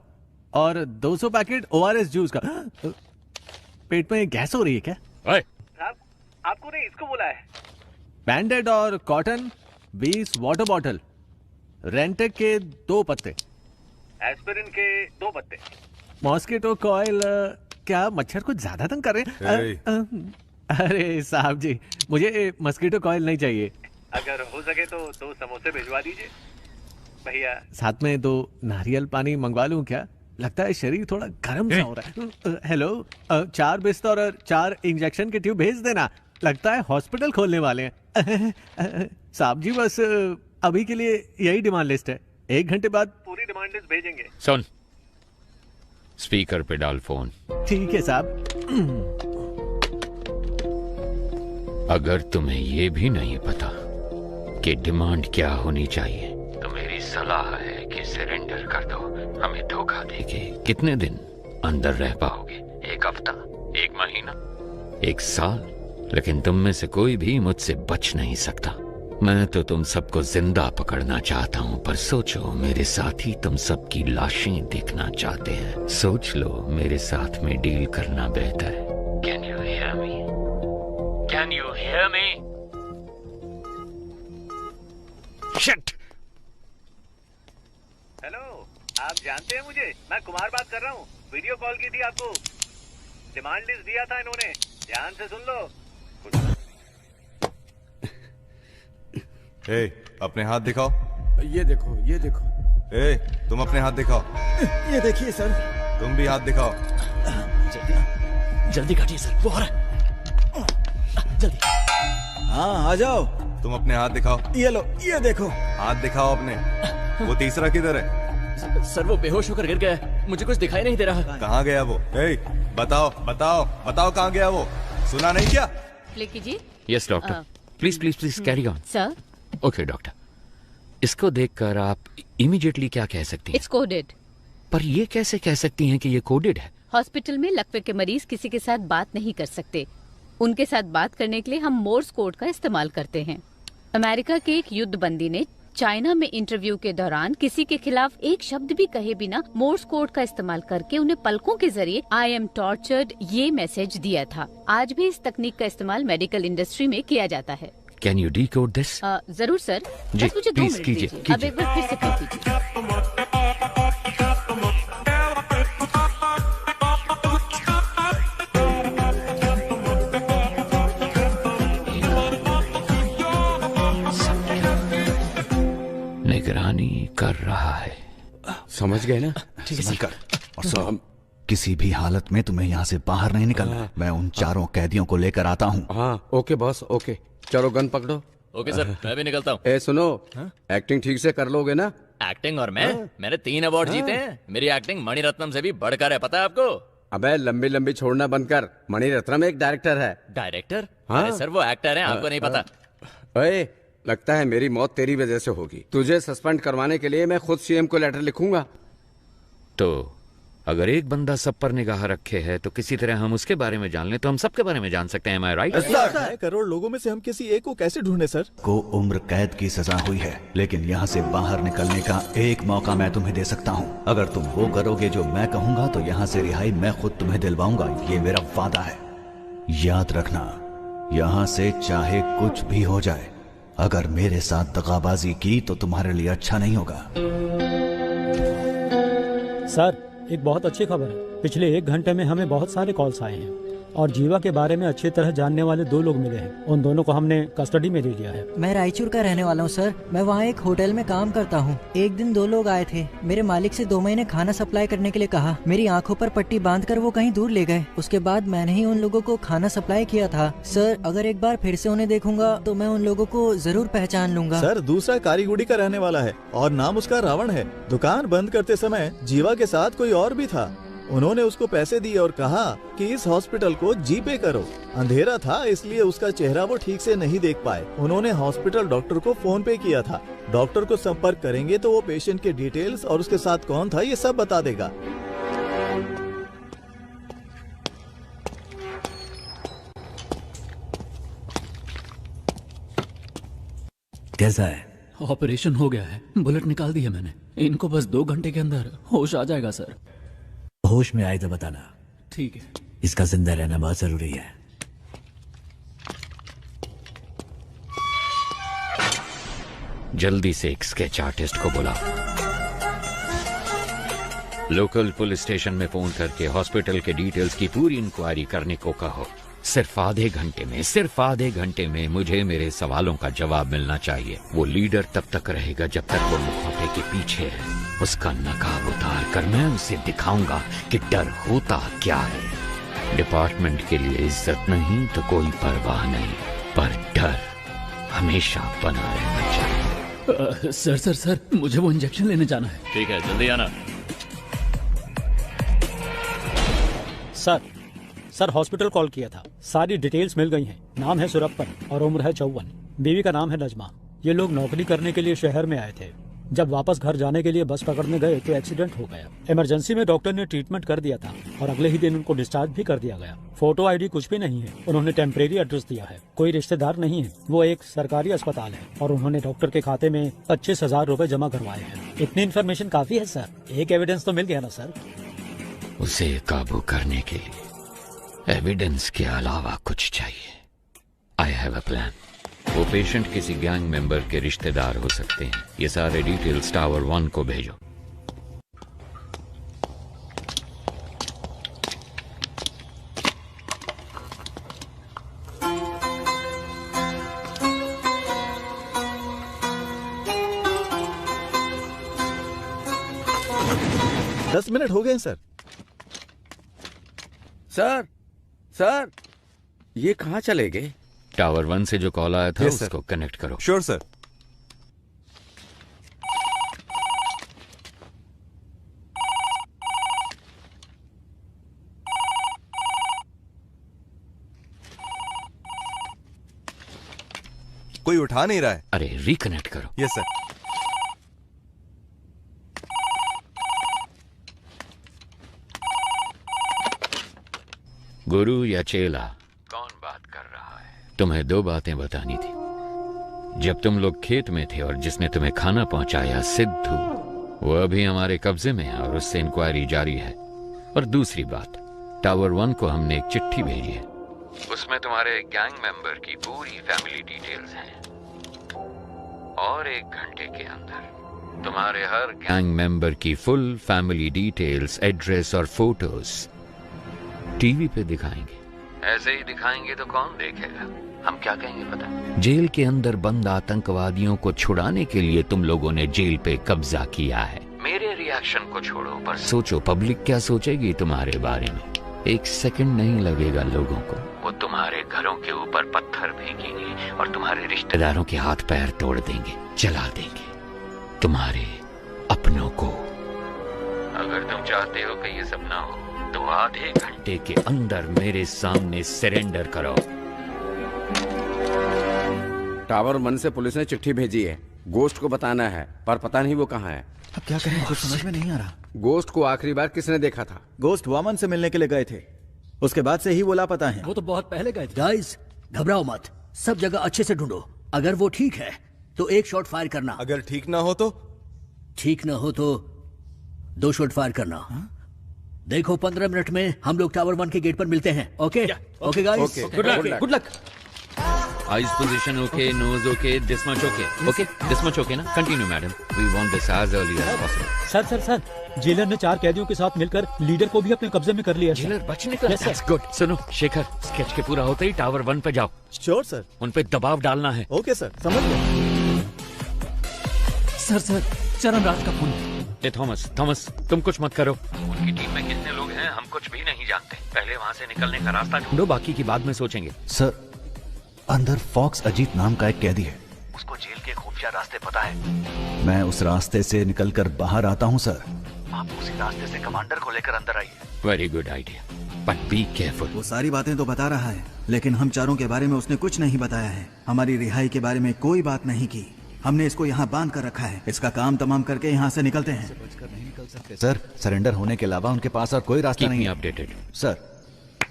और 200 पैकेट ORS जूस का। पेट में गैस हो रही है क्या? साहब, आपको नहीं, इसको बोला है। बैंडेड और कॉटन 20 वाटर बॉटल, रेंटेक के 2 पत्ते, एस्पिरिन के 2 पत्ते, मॉस्किटो कॉइल। क्या मच्छर को ज्यादा तंग कर रहे हैं? अरे साहब जी, मुझे मस्कीटो कॉइल नहीं चाहिए। अगर हो सके तो 2 समोसे भिजवा दीजिए भैया। साथ में 2 नारियल पानी मंगवा लूं क्या? लगता है शरीर थोड़ा गर्म सा हो रहा है। हेलो, 4 बिस्तर और 4 इंजेक्शन के ट्यूब भेज देना। लगता है हॉस्पिटल खोलने वाले हैं। साहब जी, बस अभी के लिए यही डिमांड लिस्ट है। 1 घंटे बाद पूरी डिमांड लिस्ट भेजेंगे। सुन, स्पीकर पे डाल फोन। ठीक है साहब। अगर तुम्हें ये भी नहीं पता कि डिमांड क्या होनी चाहिए तो मेरी सलाह है कि सरेंडर कर दो। हमें धोखा देके कितने दिन अंदर रह पाओगे? 1 हफ्ता, 1 महीना, 1 साल? लेकिन तुम में से कोई भी मुझसे बच नहीं सकता। मैं तो तुम सबको जिंदा पकड़ना चाहता हूँ, पर सोचो मेरे साथ ही तुम सबकी लाशें देखना चाहते हैं। सोच लो, मेरे साथ में डील करना बेहतर है। Can you hear me? Can you hear me? Shit! Hello, आप जानते हैं मुझे? मैं कुमार बात कर रहा हूँ। वीडियो कॉल की थी आपको। डिमांड लिस्ट दिया था इन्होंने, ध्यान से सुन लो। ए, अपने हाथ दिखाओ। ये देखो, ये देखो। ए, तुम अपने हाथ दिखाओ। ये देखिए सर। तुम भी हाथ दिखाओ। जल्दी काटिए सर, वो हो रहा है। जल्दी। हाँ, आ जाओ। तुम अपने हाथ दिखाओ। ये लो, ये देखो। हाथ दिखाओ अपने। वो तीसरा किधर है? सर वो बेहोश होकर गिर गया है, मुझे कुछ दिखाई नहीं दे रहा। कहाँ गया वो? ए, बताओ बताओ बताओ, कहाँ गया वो? सुना नहीं क्या? लिखी जी। Yes doctor, please please please carry on. Sir. Okay doctor, इसको देखकर आप इमीडिएटली क्या कह सकती हैं? It's coded. पर ये कैसे कह सकती हैं कि ये कोडेड है? हॉस्पिटल में लकवे के मरीज किसी के साथ बात नहीं कर सकते। उनके साथ बात करने के लिए हम मोर्स कोड का इस्तेमाल करते हैं। अमेरिका के एक युद्ध बंदी ने चाइना में इंटरव्यू के दौरान किसी के खिलाफ एक शब्द भी कहे बिना मोर्स कोड का इस्तेमाल करके उन्हें पलकों के जरिए आई एम टॉर्चर्ड ये मैसेज दिया था। आज भी इस तकनीक का इस्तेमाल मेडिकल इंडस्ट्री में किया जाता है। Can you decode this? जरूर सर, जी, बस मुझे 2 मिनट दीजिए। अब एक बार फिर से कह दीजिए। निगरानी कर रहा है। समझ गए ना? समझ कर। और सुनो, किसी भी हालत में तुम्हें यहाँ से बाहर नहीं निकलना। मैं उन 4 कैदियों को लेकर आता हूँ। हाँ, ओके बॉस, ओके। चलो गन पकड़ो। ओके सर, मैं भी निकलता हूँ। ए सुनो, एक्टिंग ठीक से कर लोगे ना? एक्टिंग और मैंने 3 अवार्ड जीते हैं। मेरी एक्टिंग मणिरत्नम से भी बढ़कर है, पता है आपको? अबे लंबी लंबी छोड़ना बंद कर। मणिरत्नम एक डायरेक्टर है। डायरेक्टर? हाँ। अरे सर वो एक्टर हैं, आपको नहीं पता। ओए, लगता है मेरी मौत तेरी वजह से होगी। तुझे सस्पेंड करवाने के लिए मैं खुद सीएम को लेटर लिखूंगा। तो अगर एक बंदा सब पर निगाह रखे है तो किसी तरह हम उसके बारे में जान लें तो हम सबके बारे में जान सकते हैं। Am I right? 6 करोड़ लोगों में से हम किसी एक को कैसे ढूंढे सर? को उम्र कैद की सजा हुई है, लेकिन यहाँ से बाहर निकलने का एक मौका मैं तुम्हें दे सकता हूँ। अगर तुम वो करोगे जो मैं कहूँगा तो यहाँ से रिहाई मैं खुद तुम्हें दिलवाऊंगा। ये मेरा वादा है। याद रखना, यहाँ से चाहे कुछ भी हो जाए, अगर मेरे साथ दगाबाजी की तो तुम्हारे लिए अच्छा नहीं होगा। सर, एक बहुत अच्छी खबर है। पिछले 1 घंटे में हमें बहुत सारे कॉल्स आए हैं और जीवा के बारे में अच्छी तरह जानने वाले 2 लोग मिले हैं। उन दोनों को हमने कस्टडी में ले लिया है। मैं रायचूर का रहने वाला हूँ सर। मैं वहाँ एक होटल में काम करता हूँ। एक दिन 2 लोग आए थे। मेरे मालिक से 2 महीने खाना सप्लाई करने के लिए कहा। मेरी आंखों पर पट्टी बांधकर वो कहीं दूर ले गए। उसके बाद मैंने ही उन लोगों को खाना सप्लाई किया था। सर, अगर एक बार फिर से उन्हें देखूंगा तो मैं उन लोगों को जरूर पहचान लूंगा। सर, दूसरा कारीगुड़ी का रहने वाला है और नाम उसका रावण है। दुकान बंद करते समय जीवा के साथ कोई और भी था। उन्होंने उसको पैसे दिए और कहा कि इस हॉस्पिटल को जीपे करो। अंधेरा था इसलिए उसका चेहरा वो ठीक से नहीं देख पाए। उन्होंने हॉस्पिटल डॉक्टर को फोन पे किया था। डॉक्टर को संपर्क करेंगे तो वो पेशेंट के डिटेल्स और उसके साथ कौन था ये सब बता देगा। कैसा है? ऑपरेशन हो गया है, बुलेट निकाल दी है मैंने। इनको बस 2 घंटे के अंदर होश आ जाएगा सर। होश में आए तो बताना। ठीक है। इसका जिंदा रहना बहुत जरूरी है। जल्दी से एक स्केच आर्टिस्ट को बुलाओ। लोकल पुलिस स्टेशन में फोन करके हॉस्पिटल के डिटेल्स की पूरी इंक्वायरी करने को कहो। सिर्फ आधे घंटे में मुझे मेरे सवालों का जवाब मिलना चाहिए। वो लीडर तब तक रहेगा जब तक वो मुखौटे के पीछे है। उसका नकाब उतार कर मैं उसे दिखाऊंगा कि डर होता क्या है। डिपार्टमेंट के लिए इज्जत नहीं तो कोई परवाह नहीं, पर डर हमेशा बना रहना चाहिए। सर मुझे वो इंजेक्शन लेने जाना है। ठीक है, जल्दी आना। सर हॉस्पिटल कॉल किया था, सारी डिटेल्स मिल गई हैं। नाम है सुरप्पन और उम्र है 54। बीवी का नाम है नजमा। ये लोग नौकरी करने के लिए शहर में आए थे। जब वापस घर जाने के लिए बस पकड़ने गए तो एक्सीडेंट हो गया। इमरजेंसी में डॉक्टर ने ट्रीटमेंट कर दिया था और अगले ही दिन उनको डिस्चार्ज भी कर दिया गया। फोटो आईडी कुछ भी नहीं है। उन्होंने टेम्परेरी एड्रेस दिया है, कोई रिश्तेदार नहीं है। वो एक सरकारी अस्पताल है और उन्होंने डॉक्टर के खाते में 25,000 रुपए जमा करवाए हैं। इतनी इन्फॉर्मेशन काफी है सर। एक एविडेंस तो मिल गया ना सर। उसे काबू करने के लिए एविडेंस के अलावा कुछ चाहिए। I have a plan. वो पेशेंट किसी गैंग मेंबर के रिश्तेदार हो सकते हैं। ये सारे डिटेल्स टावर 1 को भेजो। दस मिनट हो गए सर। सर ये कहाँ चले गए? टावर 1 से जो कॉल आया था उसको कनेक्ट करो। Sure sir. कोई उठा नहीं रहा है। अरे रिकनेक्ट करो। Yes sir. गुरु या चेला, कौन बात कर रहा है? तुम्हें 2 बातें बतानी थी। जब तुम लोग खेत में थे और जिसने तुम्हें खाना पहुंचाया सिद्धू, वो अभी हमारे कब्जे में है और उससे इंक्वायरी जारी है। और दूसरी बात, टावर 1 को हमने एक चिट्ठी भेजी है। उसमें तुम्हारे गैंग मेंबर की पूरी फैमिली डिटेल्स हैं। और 1 घंटे के अंदर तुम्हारे हर गैंग मेंबर की फुल फैमिली डिटेल्स, एड्रेस और फोटोज टीवी पे दिखाएंगे। ऐसे ही दिखाएंगे तो कौन देखेगा? हम क्या कहेंगे पता? जेल के अंदर बंद आतंकवादियों को छुड़ाने के लिए तुम लोगों ने जेल पे कब्जा किया है। मेरे रिएक्शन को छोड़ो, पर सोचो पब्लिक क्या सोचेगी तुम्हारे बारे में। 1 सेकंड नहीं लगेगा लोगों को। वो तुम्हारे घरों के ऊपर पत्थर फेंकेंगे और तुम्हारे रिश्तेदारों के हाथ पैर तोड़ देंगे, जला देंगे तुम्हारे अपनों को। अगर तुम चाहते हो कि ये सब ना हो तो आधे घंटे के अंदर मेरे सामने सरेंडर करो। टावर 1 से पुलिस ने चिट्ठी भेजी है। गोश्त को बताना है, पर पता नहीं वो कहाँ है। अब क्या करें, कुछ समझ में नहीं आ रहा। गोश्त को आखिरी बार किसने देखा था? गोश्त वामन से मिलने के लिए गए थे, उसके बाद से ही वो लापता है। वो तो बहुत पहले गए थे। गाइस घबराओ मत, सब जगह अच्छे से ढूंढो। अगर वो ठीक है तो 1 शॉट फायर करना। अगर ठीक ना हो तो? ठीक ना हो तो 2 शॉट फायर करना। देखो 15 मिनट में हम लोग टावर 1 के गेट पर मिलते हैं। Okay okay guys, good luck. Eyes position okay, nose okay, this much okay. Okay this much okay ना? Continue madam, we want this as early as possible. Sir jailer ने 4 कैदियों के साथ मिलकर लीडर को भी अपने कब्जे में कर लिया। जेलर बच निकला। That's good. सुनो शेखर, स्केच के पूरा होते ही टावर 1 पे जाओ। Sure sir. उन पे दबाव डालना है। ओके सर, समझ गए। सर चरण राज का फोन। थॉमस तुम कुछ मत करो। उनकी टीम में कितने लोग हैं हम कुछ भी नहीं जानते। पहले वहाँ से निकलने का रास्ता ढूंढो, बाकी की बाद में सोचेंगे। सर, अंदर फॉक्स अजीत नाम का एक कैदी है। उसको जेल के खुफिया रास्ते पता है। मैं उस रास्ते से निकलकर बाहर आता हूँ सर। आप उसी रास्ते से कमांडर को लेकर अंदर आइए। Very good idea, but be careful. वो सारी बातें तो बता रहा है, लेकिन हम चारों के बारे में उसने कुछ नहीं बताया है। हमारी रिहाई के बारे में कोई बात नहीं की। हमने इसको यहाँ बांध कर रखा है। इसका काम तमाम करके यहाँ से निकलते हैं। सर, सरेंडर होने के अलावा उनके पास और कोई रास्ता नहीं है। Updated sir.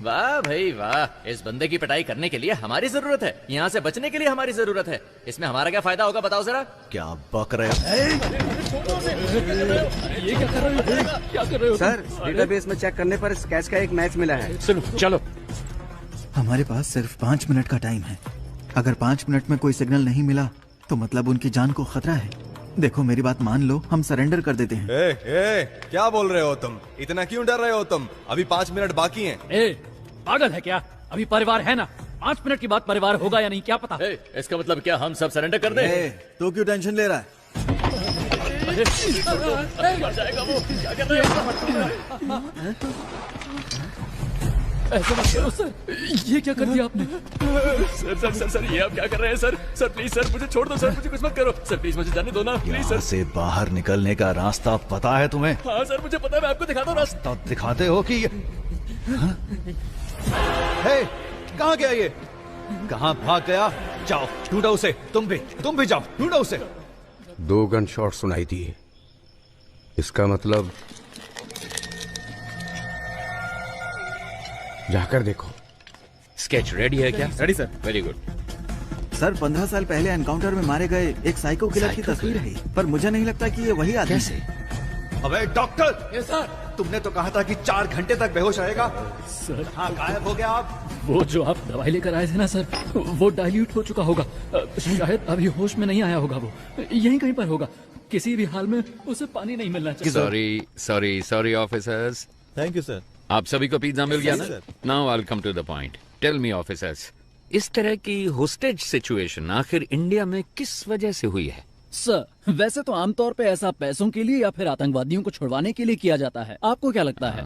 वाह भाई वाह, इस बंदे की पिटाई करने के लिए हमारी जरूरत है, यहाँ से बचने के लिए हमारी जरूरत है। इसमें हमारा क्या फायदा होगा बताओ जरा। क्या बक रहे हो? ये क्या कर रहे हो? क्या कर रहे हो? सर, डेटाबेस में चेक करने पर स्केच का एक मैच मिला है। सुनो, चलो। हमारे पास सिर्फ 5 मिनट का टाइम है। अगर 5 मिनट में कोई सिग्नल नहीं मिला तो मतलब उनकी जान को खतरा है। देखो मेरी बात मान लो, हम सरेंडर कर देते हैं। क्या बोल रहे हो तुम? इतना क्यों डर रहे हो तुम? अभी 5 मिनट बाकी हैं। पागल है क्या? अभी परिवार है ना, 5 मिनट के बाद परिवार होगा या नहीं क्या पता। इसका मतलब क्या हम सब सरेंडर कर दें? तो क्यों टेंशन ले रहा है? जाएगा वो, क्या कर रहे हैं? ऐसा मत करो सर, ये क्या कर दिया आपने? सर सर सर सर, ये आप क्या कर रहे हैं सर? सर प्लीज सर, मुझे छोड़ दो सर, मुझे कुछ मत करो सर, प्लीज मुझे जाने दो ना प्लीज सर। से बाहर निकलने का रास्ता पता है तुम्हें? हाँ सर मुझे पता है, मैं आपको दिखाता हूँ रास्ता। दिखाते हो कि कहाँ गया ये? कहाँ भाग गया? जाओ ढूंढो उसे। तुम भी जाओ, ढूंढो उसे। 2 गन शॉट सुनाई दिए। इसका मतलब जाकर देखो। स्केच रेडी है क्या? Ready sir. Very good sir, 15 साल पहले एनकाउंटर में मारे गए एक साइको किलर की तस्वीर है, पर मुझे नहीं लगता कि ये वही आदमी है। अबे डॉक्टर! Yes sir. तुमने तो कहा था कि 4 घंटे तक बेहोश रहेगा। सर हाँ, गायब हो गया आप। वो जो आप दवाई लेकर आए थे ना सर, वो डाइल्यूट हो चुका होगा। शायद अभी होश में नहीं आया होगा। वो यहीं कहीं पर होगा। किसी भी हाल में उसे पानी नहीं मिलना चाहिए। Sorry officers. Thank you sir. आप सभी को पिज्जा मिल गया ना? Sir. Now I will come to the point. Tell me officers, इस तरह की होस्टेज सिचुएशन आखिर इंडिया में किस वजह से हुई है? सर वैसे तो आमतौर पे ऐसा पैसों के लिए या फिर आतंकवादियों को छुड़वाने के लिए किया जाता है। आपको क्या लगता है?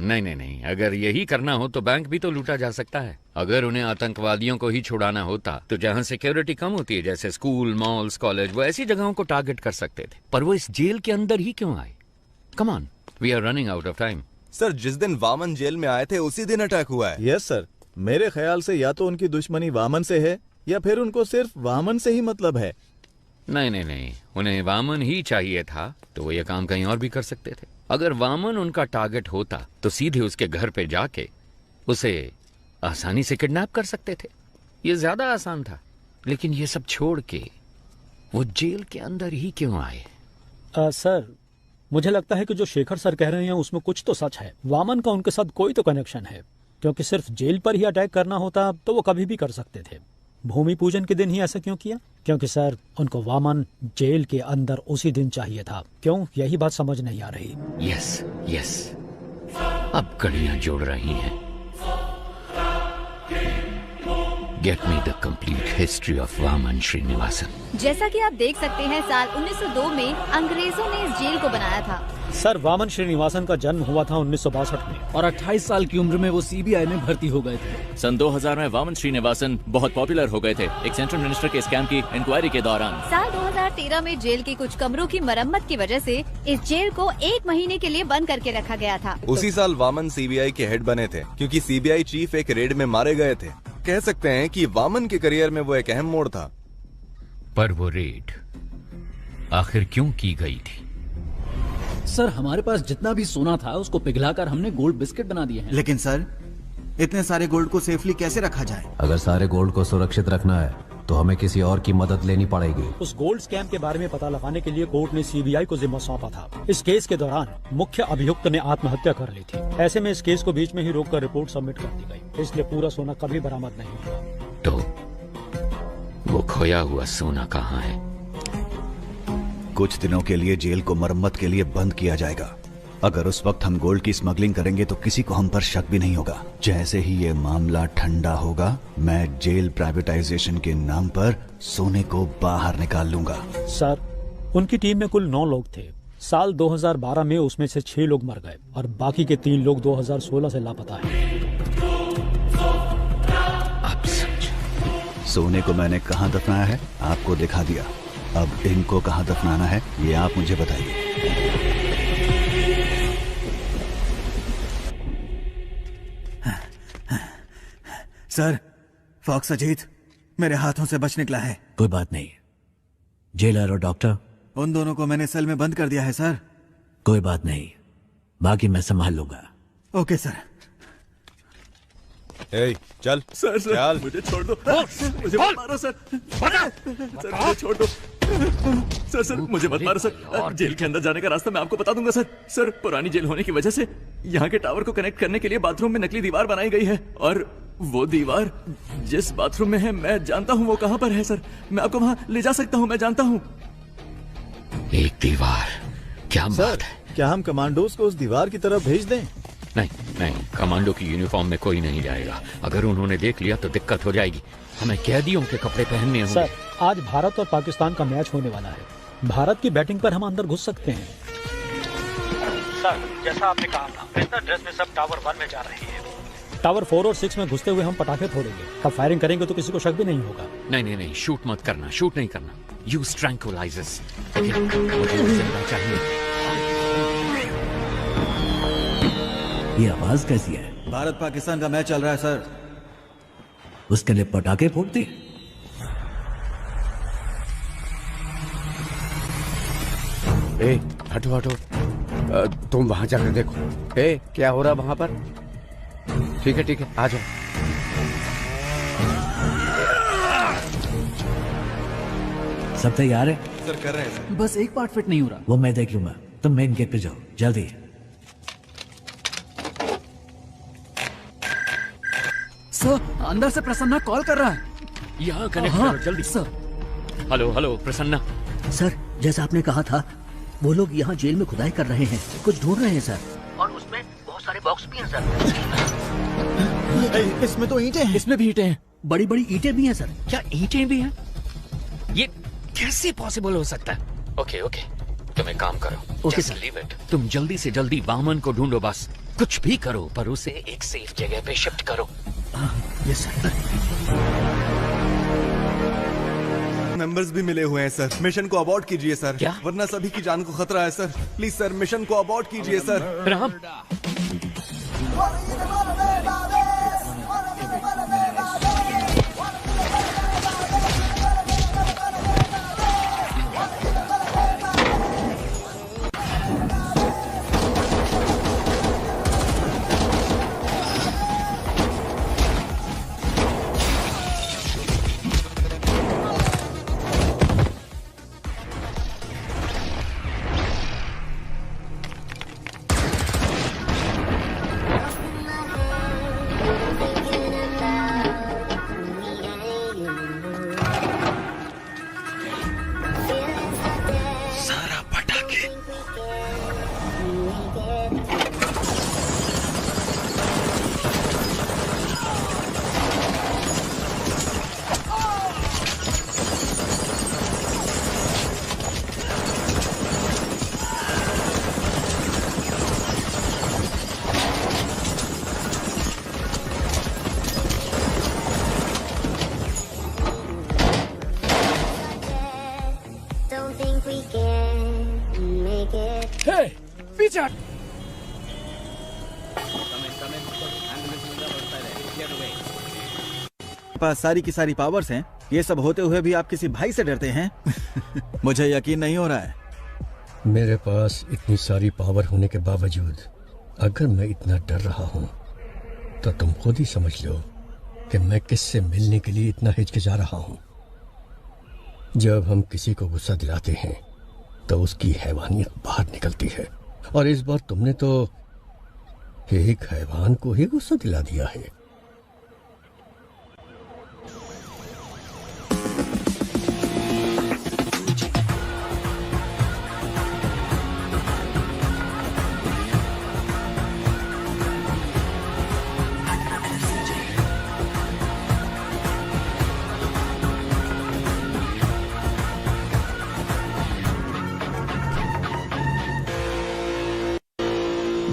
नहीं, अगर यही करना हो तो बैंक भी तो लूटा जा सकता है। अगर उन्हें आतंकवादियों को ही छुड़ाना होता तो जहाँ सिक्योरिटी कम होती है, जैसे स्कूल, मॉल्स, कॉलेज, वो ऐसी जगहों को टारगेट कर सकते थे। पर वो इस जेल के अंदर ही क्यों आए? Come on, we are running out of time. Sir, जिस दिन वामन जेल में आए थे उसी दिन अटैक हुआ है। यस सर, मेरे ख्याल से या तो उनकी दुश्मनी वामन से है या फिर उनको सिर्फ वामन से ही मतलब है। नहीं, उन्हें वामन ही चाहिए था तो वो ये काम कहीं और भी कर सकते थे। अगर वामन उनका टारगेट होता तो सीधे उसके घर पे जाके उसे आसानी से किडनैप कर सकते थे। ये ज्यादा आसान था। लेकिन ये सब छोड़ के वो जेल के अंदर ही क्यों आए? सर मुझे लगता है कि जो शेखर सर कह रहे हैं उसमें कुछ तो सच है। वामन का उनके साथ कोई तो कनेक्शन है, क्योंकि सिर्फ जेल पर ही अटैक करना होता तो वो कभी भी कर सकते थे। भूमि पूजन के दिन ही ऐसा क्यों किया? क्योंकि सर उनको वामन जेल के अंदर उसी दिन चाहिए था। क्यों? यही बात समझ नहीं आ रही। यस, अब कड़ियां जोड़ रही हैं। Get me the complete history of Vaman Srinivasan. जैसा कि आप देख सकते हैं, साल 1902 में अंग्रेजों ने इस जेल को बनाया था। सर वामन श्रीनिवासन का जन्म हुआ था 1962 में और 28 साल की उम्र में वो सीबीआई में भर्ती हो गए थे। सन 2000 में वामन श्रीनिवासन बहुत पॉपुलर हो गए थे एक सेंट्रल मिनिस्टर के स्कैम की इंक्वायरी के दौरान। साल 2013 में जेल के कुछ कमरों की मरम्मत की वजह से इस जेल को 1 महीने के लिए बंद करके रखा गया था। उसी साल वामन सीबीआई के हेड बने थे, क्योंकि सीबीआई चीफ एक रेड में मारे गए थे। कह सकते हैं कि वामन के करियर में वो एक अहम मोड़ था। पर वो रेड आखिर क्यों की गई थी? सर हमारे पास जितना भी सोना था उसको पिघलाकर हमने गोल्ड बिस्किट बना दिए हैं। लेकिन सर, इतने सारे गोल्ड को सेफली कैसे रखा जाए? अगर सारे गोल्ड को सुरक्षित रखना है तो हमें किसी और की मदद लेनी पड़ेगी। उस गोल्ड स्कैम के बारे में पता लगाने के लिए कोर्ट ने सीबीआई को जिम्मा सौंपा था। इस केस के दौरान मुख्य अभियुक्त ने आत्महत्या कर ली थी। ऐसे में इस केस को बीच में ही रोककर रिपोर्ट सबमिट कर दी गई, इसलिए पूरा सोना कभी बरामद नहीं हुआ। तो वो खोया हुआ सोना कहाँ है? कुछ दिनों के लिए जेल को मरम्मत के लिए बंद किया जाएगा। अगर उस वक्त हम गोल्ड की स्मगलिंग करेंगे तो किसी को हम पर शक भी नहीं होगा। जैसे ही ये मामला ठंडा होगा, मैं जेल प्राइवेटाइजेशन के नाम पर सोने को बाहर निकाल लूंगा। सर उनकी टीम में कुल 9 लोग थे। साल 2012 में उसमें से 6 लोग मर गए और बाकी के 3 लोग 2016 से लापता हैं। सोने को मैंने कहाँ दफनाया है आपको दिखा दिया। अब इनको कहाँ दफनाना है ये आप मुझे बताइए। सर, फॉक्स अजीत मेरे हाथों से बच निकला है। कोई बात नहीं, जेलर और डॉक्टर उन दोनों को मैंने सेल में बंद कर दिया है सर। कोई बात नहीं, बाकी मैं संभाल लूंगा। Okay sir. चल सर चल। मुझे छोड़ दो, मुझे मत मारो सर, सर मुझे छोड़ दो सर मुझे मत मारो सर। जेल के अंदर जाने का रास्ता मैं आपको बता दूंगा सर। पुरानी जेल होने की वजह से यहाँ के टावर को कनेक्ट करने के लिए बाथरूम में नकली दीवार बनाई गई है, और वो दीवार जिस बाथरूम में है मैं जानता हूँ वो कहाँ पर है सर। मैं आपको वहाँ ले जा सकता हूँ, मैं जानता हूँ। एक दीवार, क्या बात है? क्या हम कमांडोज को उस दीवार की तरफ भेज दें? नहीं नहीं, कमांडो की यूनिफॉर्म में कोई नहीं जाएगा। अगर उन्होंने देख लिया तो दिक्कत हो जाएगी। हमें कैदियों के कपड़े पहनने होंगे। सर, आज भारत और पाकिस्तान का मैच होने वाला है। भारत की बैटिंग पर हम अंदर घुस सकते हैं। सर, जैसा आपने कहा था, प्रिजनर ड्रेस में सब टावर 1 में जा रहे हैं। टावर 4 और 6 में घुसते हुए हम पटाखे फोड़ेंगे। अब फायरिंग करेंगे तो किसी को शक भी नहीं होगा। नहीं नहीं नहीं, शूट मत करना, शूट नहीं करना। Use tranquillisers. मुझे जिंदा चाहिए। ये आवाज कैसी है? भारत पाकिस्तान का मैच चल रहा है सर। उसके लिए पटाखे फोड़ते? हटो हटो, तुम वहां जाकर देखो। क्या हो रहा वहां पर? ठीक है, आ जाओ। सब तैयार है? सर कर रहे हैं सर। बस एक पार्ट फिट नहीं हो रहा। वो मैं देख लूंगा, तुम मेन गेट पे जाओ जल्दी। सर, अंदर से प्रसन्ना कॉल कर रहा है। यहाँ कनेक्ट करो जल्दी। सर। हेलो प्रसन्ना। सर, जैसा आपने कहा था, वो लोग यहाँ जेल में खुदाई कर रहे हैं, कुछ ढूंढ रहे हैं सर। और उसमें बहुत सारे बॉक्स भी हैं सर। इसमें तो ईंटें हैं। इसमें भी ईंटें हैं। बड़ी बड़ी ईंटें भी हैं सर। क्या ईंटें भी हैं? ये कैसे पॉसिबल हो सकता है? ओके, तुम एक काम करो, ओके Just leave it। तुम जल्दी से जल्दी वामन को ढूंढो, बस कुछ भी करो, पर उसे एक सेफ जगह पे शिफ्ट करो। Yes sir. मेंबर्स भी मिले हुए हैं सर। मिशन को अबॉर्ट कीजिए सर। क्या? वरना सभी की जान को खतरा है सर। प्लीज सर, मिशन को अबॉर्ट कीजिए सर। राम। पीछे हट। पास सारी की सारी पावर्स हैं, ये सब होते हुए भी आप किसी भाई से डरते हैं? मुझे यकीन नहीं हो रहा है। मेरे पास इतनी सारी पावर होने के बावजूद अगर मैं इतना डर रहा हूँ तो तुम खुद ही समझ लो कि मैं किससे मिलने के लिए इतना हिचकिचा रहा हूँ। जब हम किसी को गुस्सा दिलाते हैं तो उसकी हैवानियत बाहर निकलती है, और इस बार तुमने तो एक हैवान को ही गुस्सा दिला दिया है।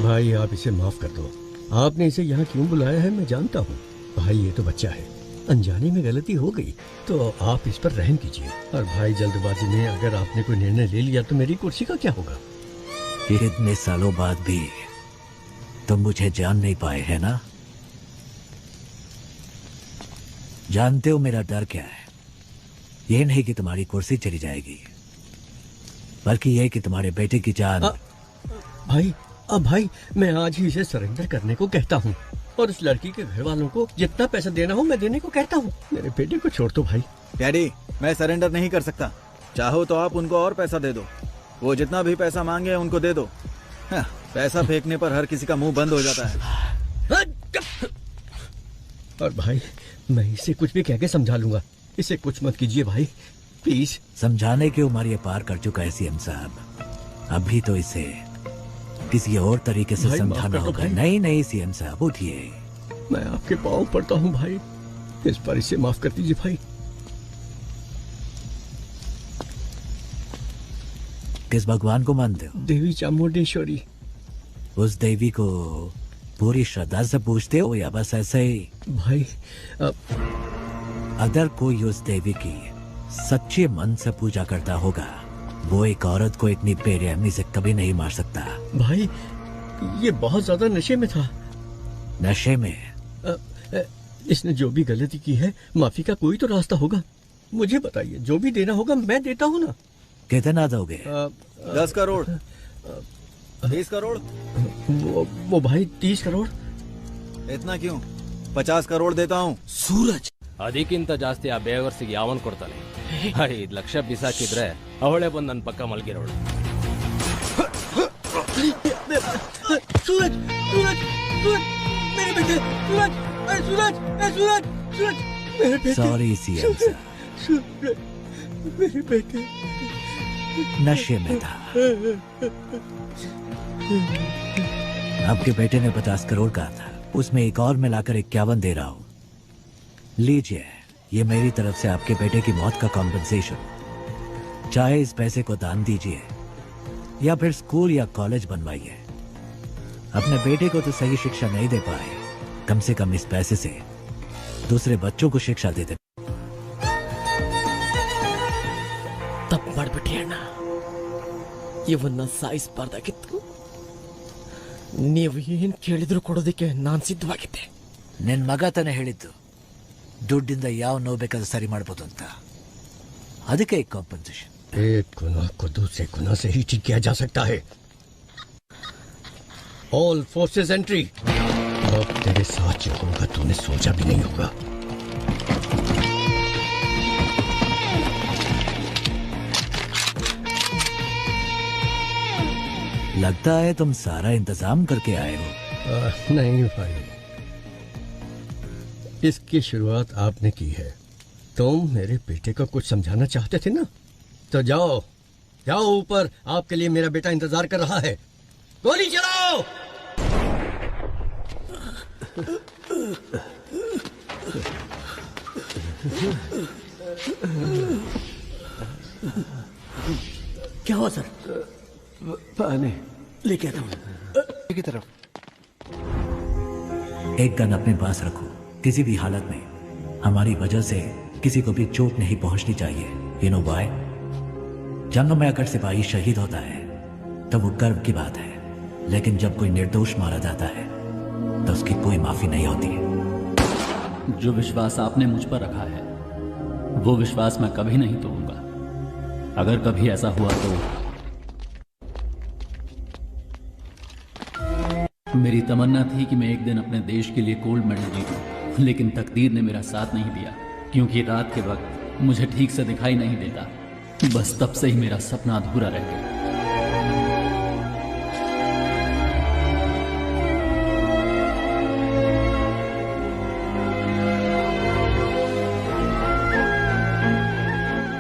भाई आप इसे माफ कर दो। आपने इसे यहाँ क्यों बुलाया है मैं जानता हूँ। भाई ये तो बच्चा है, अनजाने में गलती हो गई तो आप इस पर रहम कीजिए। और भाई जल्दबाजी में अगर आपने कोई निर्णय ले लिया तो मेरी कुर्सी का क्या होगा? इतने सालों बाद भी तुम मुझे जान नहीं पाए है ना? जानते हो मेरा डर क्या है? ये नहीं कि तुम्हारी कुर्सी चली जाएगी, बल्कि यह कि तुम्हारे बेटे की जान। भाई मैं आज ही इसे सरेंडर करने को कहता हूँ और उस लड़की के घर वालों को जितना पैसा देना हो मैं देने को कहता हूँ। मेरे बेटे को छोड़ दो भाई। डैडी, मैं सरेंडर नहीं कर सकता। चाहो तो आप उनको और पैसा दे दो। वो जितना भी पैसा मांगे उनको दे दो। हाँ, पैसा फेंकने पर हर किसी का मुंह बंद हो जाता है। और भाई मैं इसे कुछ भी कह के समझा लूंगा। इसे कुछ मत कीजिए भाई, प्लीज। समझाने की उम्र ये पार कर चुका है सीएम साहब। अभी तो इसे किसी और तरीके से समझाना होगा। नहीं सीएम साहब, उठिए। मैं आपके पाँव पड़ता हूँ भाई, इस बार इसे माफ कर दीजिए भाई। किस भगवान को मानते हो? देवी चामुंडेश्वरी। उस देवी को पूरी श्रद्धा से पूछते हो या बस ऐसे ही? भाई अगर कोई उस देवी की सच्चे मन से पूजा करता होगा, वो एक औरत को इतनी बेरहमी से कभी नहीं मार सकता। भाई ये बहुत ज्यादा नशे में था। नशे में? इसने जो भी गलती की है, माफी का कोई तो रास्ता होगा। मुझे बताइए, जो भी देना होगा मैं देता हूँ ना। कितना दोगे? 10 करोड़, 20 करोड़। वो भाई 30 करोड़। इतना क्यों? 50 करोड़ देता हूँ। ಸೂರಜ್, ಅದಕ್ಕಿಂತ ಜಾಸ್ತಿ ಆ ಬೇವರ್ಸಿಗೆ ಯಾವನ್ ಕೊಡ್ತಾನೆ? 5 ಲಕ್ಷ ಬಿಸಾಕಿದ್ರೆ ಅವಳೇ ಬಂದು ನನ್ನ ಪಕ್ಕ ಮಲಗಿರೋಳು. सूरज, सूरज, सूरज, मेरे बेटे, सूरज, सूरज, सूरज, सूरज, मेरे बेटे। सॉरी सीएम साहब, सूरज, मेरे बेटे नशे में था। आपके बेटे ने 50 करोड़ कहा था, उसमें एक और मिलाकर 51 दे रहा हूं। लीजिए, ये मेरी तरफ से आपके बेटे की मौत का कॉम्पेंसेशन। चाहे इस पैसे को दान दीजिए या फिर स्कूल या कॉलेज बनवाइए। अपने बेटे को तो सही शिक्षा नहीं दे पाए, कम से कम इस पैसे से दूसरे बच्चों को शिक्षा दे दे। ತಪ್ಪು ಮಾಡ್ಬಿಟ್ರಿ ಅಣ್ಣ. ಇವನ್ನ ಸಾಯಿಸಬಾರ್ದಾಗಿತ್ತು. ನೀವು ಏನ್ ಕೇಳಿದ್ರು ಕೊಡೋದಕ್ಕೆ ನಾನ್ ಸಿದ್ಧವಾಗಿದ್ದೆ. ನಿನ್ ಮಗ ತಾನೇ ಹೇಳಿದ್ದು ದುಡ್ಡಿಂದ ಯಾವ ನೋವು ಬೇಕಾದ್ರೂ ಸರಿ ಮಾಡ್ಬೋದು ಅಂತ. ಅದಕ್ಕೆ ಕಾಂಪನ್ಸೇಷನ್. एक गुनाह को दूसरे गुनाह से ही ठीक किया जा सकता है। All forces entry. अब तेरे साथ जो होगा तूने सोचा भी नहीं होगा। लगता है तुम सारा इंतजाम करके आए हो। नहीं भाई, इसकी शुरुआत आपने की है। तुम मेरे बेटे को कुछ समझाना चाहते थे ना, तो जाओ जाओ ऊपर, आपके लिए मेरा बेटा इंतजार कर रहा है। गोली चलाओ। क्या हुआ सर? पानी लेके आता हूँ की तरफ। एक गन अपने पास रखो। किसी भी हालत में हमारी वजह से किसी को भी चोट नहीं पहुंचनी चाहिए। You know why? जंग में अगर सिपाही शहीद होता है तो वो गर्व की बात है, लेकिन जब कोई निर्दोष मारा जाता है तो उसकी कोई माफी नहीं होती है। जो विश्वास आपने मुझ पर रखा है वो विश्वास मैं कभी नहीं तोड़ूंगा। अगर कभी ऐसा हुआ तो मेरी तमन्ना थी कि मैं एक दिन अपने देश के लिए गोल्ड मेडल जीतूं, लेकिन तकदीर ने मेरा साथ नहीं दिया, क्योंकि रात के वक्त मुझे ठीक से दिखाई नहीं देता। बस तब से ही मेरा सपना अधूरा रह गया।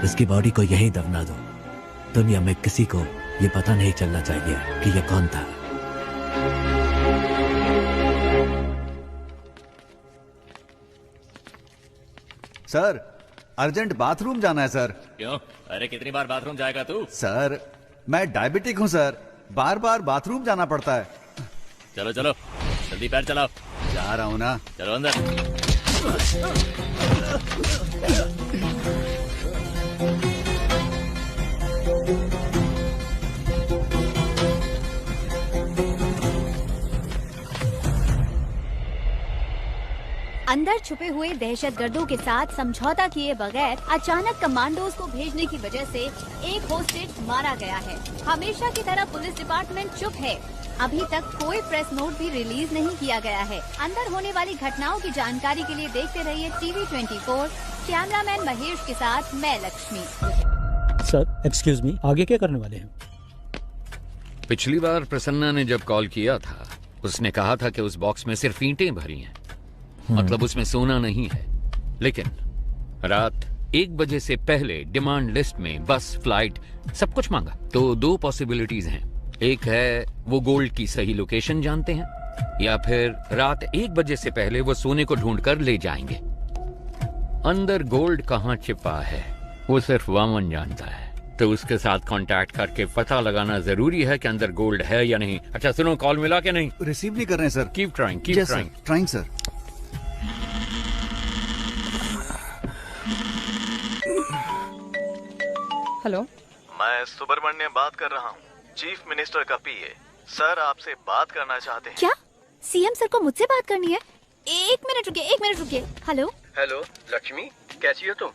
इसकी बॉडी को यही दफना दो। दुनिया में किसी को ये पता नहीं चलना चाहिए कि ये कौन था। सर, अर्जेंट बाथरूम जाना है सर। क्यों? अरे कितनी बार बाथरूम जाएगा तू? सर, मैं डायबिटिक हूँ सर, बार बार बाथरूम जाना पड़ता है। चलो चलो जल्दी पैर चलाओ। जा रहा हूँ ना। चलो अंदर। अंदर छुपे हुए दहशतगर्दों के साथ समझौता किए बगैर अचानक कमांडोज को भेजने की वजह से एक होस्टेज मारा गया है। हमेशा की तरह पुलिस डिपार्टमेंट चुप है। अभी तक कोई प्रेस नोट भी रिलीज नहीं किया गया है। अंदर होने वाली घटनाओं की जानकारी के लिए देखते रहिए TV 24। कैमरामैन महेश के साथ मैं लक्ष्मी। सर एक्सक्यूज मी, आगे क्या करने वाले हैं? पिछली बार प्रसन्ना ने जब कॉल किया था उसने कहा था कि उस बॉक्स में सिर्फ ईंटें भरी हैं, मतलब उसमें सोना नहीं है। लेकिन रात 1 बजे से पहले डिमांड लिस्ट में बस, फ्लाइट, सब कुछ मांगा। तो 2 पॉसिबिलिटीज हैं। एक है वो गोल्ड की सही लोकेशन जानते हैं, या फिर रात 1 बजे से पहले वो सोने को ढूंढ कर ले जाएंगे। अंदर गोल्ड कहाँ छिपा है वो सिर्फ वामन जानता है, तो उसके साथ कांटेक्ट करके पता लगाना जरूरी है कि अंदर गोल्ड है या नहीं। अच्छा सुनो, कॉल मिला क्या? नहीं रिसीव नहीं कर रहे हैं sir. Keep trying, keep trying. Trying sir. Hello, मैं सुब्रमण्यम बात कर रहा हूँ, चीफ मिनिस्टर का पीए। सर आपसे बात करना चाहते हैं। क्या सीएम सर को मुझसे बात करनी है? एक मिनट रुकिए। हेलो हेलो लक्ष्मी, कैसी हो तुम?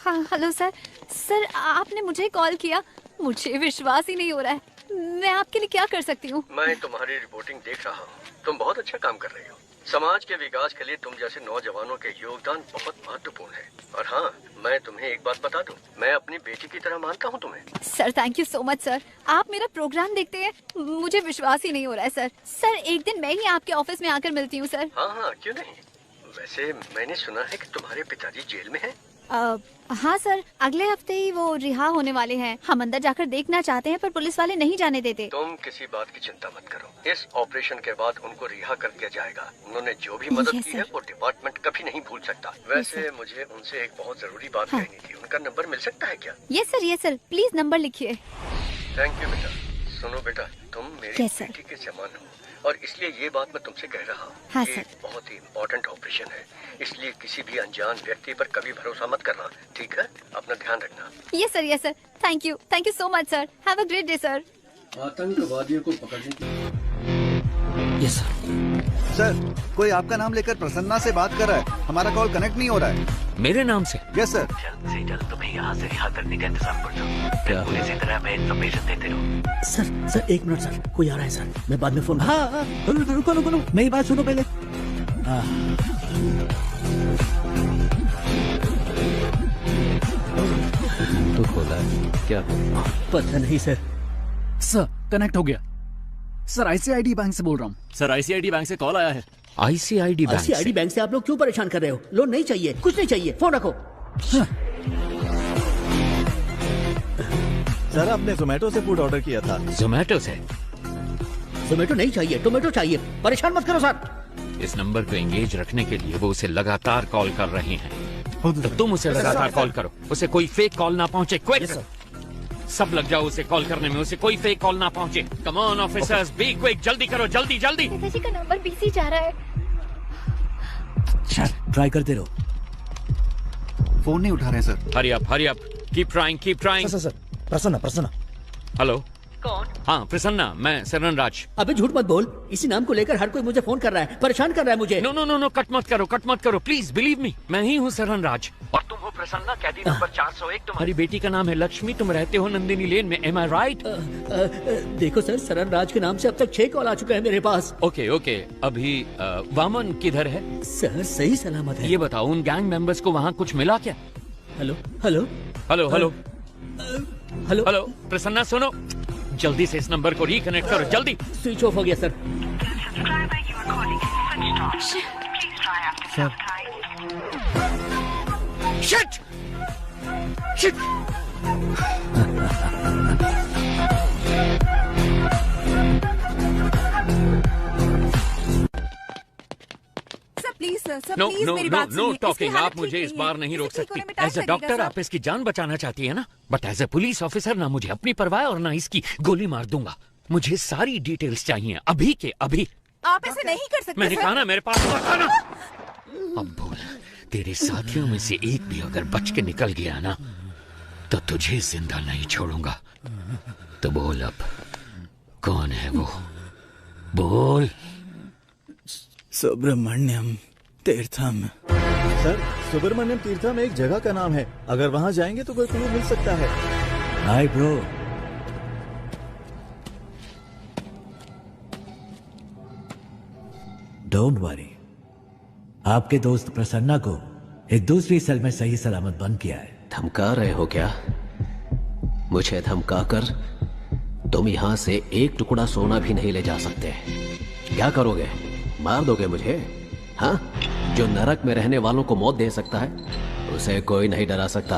हाँ हेलो सर। सर आपने मुझे कॉल किया, मुझे विश्वास ही नहीं हो रहा है। मैं आपके लिए क्या कर सकती हूँ? मैं तुम्हारी रिपोर्टिंग देख रहा हूँ, तुम बहुत अच्छा काम कर रही हो। समाज के विकास के लिए तुम जैसे नौजवानों के योगदान बहुत महत्वपूर्ण है। और हाँ, मैं तुम्हें एक बात बता दूं, मैं अपनी बेटी की तरह मानता हूँ तुम्हें। Sir thank you so much sir. आप मेरा प्रोग्राम देखते हैं, मुझे विश्वास ही नहीं हो रहा है सर। सर एक दिन मैं ही आपके ऑफिस में आकर मिलती हूँ सर। हाँ, क्यों नहीं। वैसे मैंने सुना है कि तुम्हारे पिताजी जेल में हैं। हाँ सर, अगले हफ्ते ही वो रिहा होने वाले हैं। हम अंदर जाकर देखना चाहते हैं पर पुलिस वाले नहीं जाने देते। तुम किसी बात की चिंता मत करो, इस ऑपरेशन के बाद उनको रिहा कर दिया जाएगा। उन्होंने जो भी मदद की है वो डिपार्टमेंट कभी नहीं भूल सकता। वैसे मुझे उनसे एक बहुत जरूरी बात कहनी थी, उनका नंबर मिल सकता है क्या? यस सर, प्लीज नंबर लिखिए। थैंक यू बेटा। सुनो बेटा, तुम मेरी बेटी के समान हो और इसलिए ये बात मैं तुमसे कह रहा हूँ। हाँ, ये बहुत ही इम्पोर्टेंट ऑपरेशन है, इसलिए किसी भी अनजान व्यक्ति पर कभी भरोसा मत करना, ठीक है? अपना ध्यान रखना। Yes sir. Thank you so much sir. Have a great day sir. आतंकवादियों को पकड़ने की। यस सर, कोई आपका नाम लेकर प्रसन्ना से बात कर रहा है, हमारा कॉल कनेक्ट नहीं हो रहा है। मेरे नाम से? Yes sir. जल्द से जल्द तुम्हें यहाँ से रिहा करने का इंतजाम कर दो। क्या पुलिस की तरह मैं इन्फॉर्मेशन देते रहूँ। सर 1 मिनट सर, कोई आ रहा है सर, मैं बाद में फोन। हाँ, रुको, मेरी बात सुनो पहले। तो खोला है क्या? पता नहीं सर। सर कनेक्ट हो गया। सर आईसीआईडी बैंक से बोल रहा हूँ। सर आईसीआईडी बैंक से कॉल आया है। आईसीआईडी बैंक से आप लोग क्यों परेशान कर रहे हो? लोन नहीं चाहिए, कुछ नहीं चाहिए, फोन रखो। सर आपने जोमेटो से फूड ऑर्डर किया था। जोमेटो से? जोमेटो नहीं चाहिए, टोमेटो चाहिए। परेशान मत करो सर। इस नंबर को एंगेज रखने के लिए वो उसे लगातार कॉल कर रहे हैं, तो तुम उसे लगातार कॉल करो, उसे कोई फेक कॉल ना पहुंचे। क्विक, सब लग जाओ उसे कॉल करने में, उसे कोई फेक कॉल ना पहुंचे। Come on officers, be quick, जल्दी करो, जल्दी। पिताजी का नंबर बिजी जा रहा है। ट्राई करते रहो। फोन नहीं उठा रहे sir. Hurry up, keep trying. Sir Prasanna. Hello, कौन? हाँ प्रसन्ना, मैं सरन राज। अबे झूठ मत बोल, इसी नाम को लेकर हर कोई मुझे फोन कर रहा है, परेशान कर रहा है मुझे। नो, कट मत करो प्लीज, बिलीव मी, मैं ही हूँ सरन राज। और तुम हो प्रसन्ना, कैदी नंबर 401। तुम्हारी बेटी का नाम है लक्ष्मी, तुम रहते हो नंदिनी लेन में, एम आई राइट? देखो सर, सरन राज के नाम से अब तक 6 कॉल आ चुके हैं मेरे पास। ओके, अभी वामन किधर है? सर सही सलामत है। ये बताओ, उन गैंग मेंबर्स को वहाँ कुछ मिला क्या? हेलो, प्रसन्ना सुनो, जल्दी से इस नंबर को रिकनेक्ट करो, जल्दी। स्विच ऑफ हो गया सर। शिट! Know talking. आप मुझे इस बार नहीं रोक सकती। एज अ डॉक्टर आप इसकी जान बचाना चाहती है ना, but as a police officer ना मुझे अपनी परवाह और ना इसकी गोली मार दूंगा। मुझे सारी डिटेल्स चाहिए अभी के अभी। आप ऐसे नहीं कर सकते। मैंने कहा ना, मेरे पास मत आना। अब बोल, तेरे साथियों में से एक भी अगर बच के निकल गया ना, तो तुझे जिंदा नहीं छोड़ूंगा। तो बोल अब, कौन है वो? बोल। सुब्रमण्यम तीर्थम। सर, सुब्रमण्यम तीर्थम एक जगह का नाम है। अगर वहाँ जाएंगे तो कोई क्लू मिल सकता है। Hi bro. डोंट वरी, आपके दोस्त प्रसन्ना को एक दूसरी सेल में सही सलामत बंद किया है। धमका रहे हो क्या? मुझे धमकाकर तुम यहाँ से एक टुकड़ा सोना भी नहीं ले जा सकते। क्या करोगे? मार दोगे मुझे? हाँ? जो नरक में रहने वालों को मौत दे सकता है उसे कोई नहीं डरा सकता,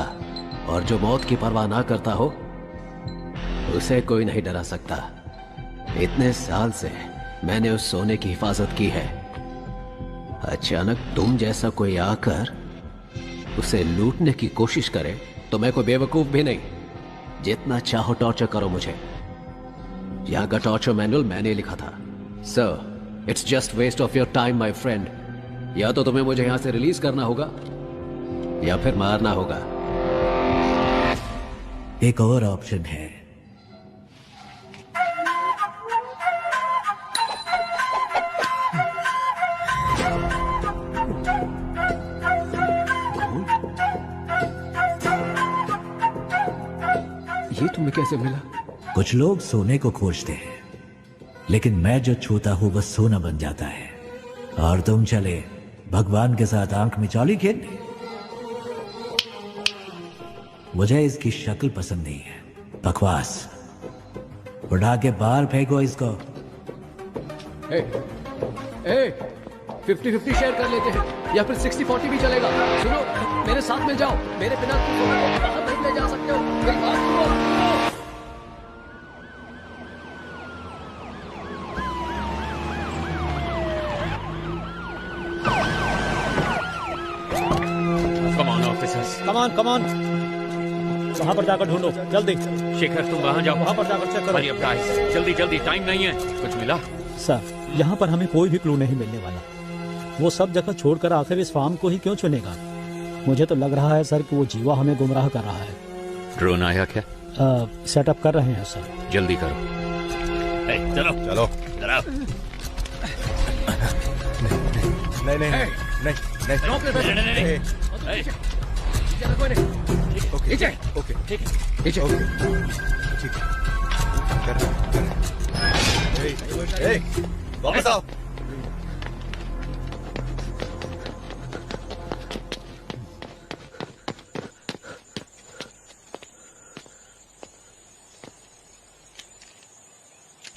और जो मौत की परवाह ना करता हो उसे कोई नहीं डरा सकता। इतने साल से मैंने उस सोने की हिफाजत की है। अचानक तुम जैसा कोई आकर उसे लूटने की कोशिश करे तो मैं कोई बेवकूफ भी नहीं। जितना चाहो टॉर्चर करो मुझे। यहां का टॉर्चर मैनुअल मैंने लिखा था। Sir, it's just waste of your time my friend. या तो तुम्हें मुझे यहां से रिलीज करना होगा या फिर मारना होगा। एक और ऑप्शन है। ये तुम्हें कैसे मिला? कुछ लोग सोने को खोजते हैं, लेकिन मैं जो छूता हूं वह सोना बन जाता है। और तुम चले भगवान के साथ आंख मिचौली खेलने। मुझे इसकी शक्ल पसंद नहीं है। बकवास। उठा के बाहर फेंको इसको। 50-50 शेयर कर लेते हैं, या फिर 60-40 भी चलेगा। सुनो, मेरे साथ मिल जाओ। मेरे बिना तुम सोना को बाहर नहीं ले जा सकते हो। मेरी बात सुनो। Come on. वहां पर जाकर ढूंढो जल्दी। शेखर, तुम वहां जाओ। वहां पर जाकर चेक करो। जल्दी जल्दी, टाइम नहीं है। कुछ मिला? सर, यहाँ पर हमें कोई भी क्लू नहीं मिलने वाला। वो सब जगह छोड़कर आखिर इस फार्म को ही क्यों चुनेगा? मुझे तो लग रहा है सर कि वो जीवा हमें गुमराह कर रहा है। ड्रोन आया क्या? सेटअप कर रहे हैं सर। जल्दी करो। चलो चलो। नहीं। वापस आओ।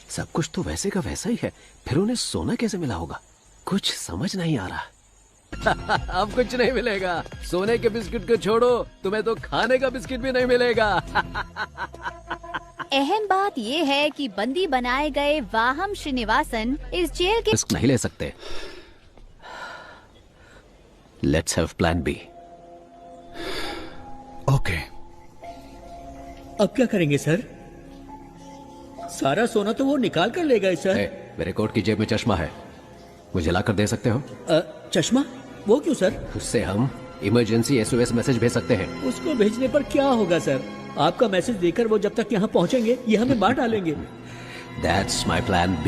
सब कुछ तो वैसे का वैसा ही है, फिर उन्हें सोना कैसे मिला होगा? कुछ समझ नहीं आ रहा। अब कुछ नहीं मिलेगा। सोने के बिस्किट को छोड़ो, तुम्हें तो खाने का बिस्किट भी नहीं मिलेगा। अहम बात ये है कि बंदी बनाए गए वाहम श्रीनिवासन इस जेल के रिस्क नहीं ले सकते। Let's have plan B. Okay. अब क्या करेंगे सर? सारा सोना तो वो निकाल कर ले गए सर। मेरे कोट की जेब में चश्मा है, मुझे लाकर दे सकते हो? चश्मा? वो क्यों सर? उससे हम इमरजेंसी SOS मैसेज भेज सकते हैं। उसको भेजने पर क्या होगा सर? आपका मैसेज देकर वो जब तक यहाँ पहुँचेंगे ये हमें मार डालेंगे। That's my plan B.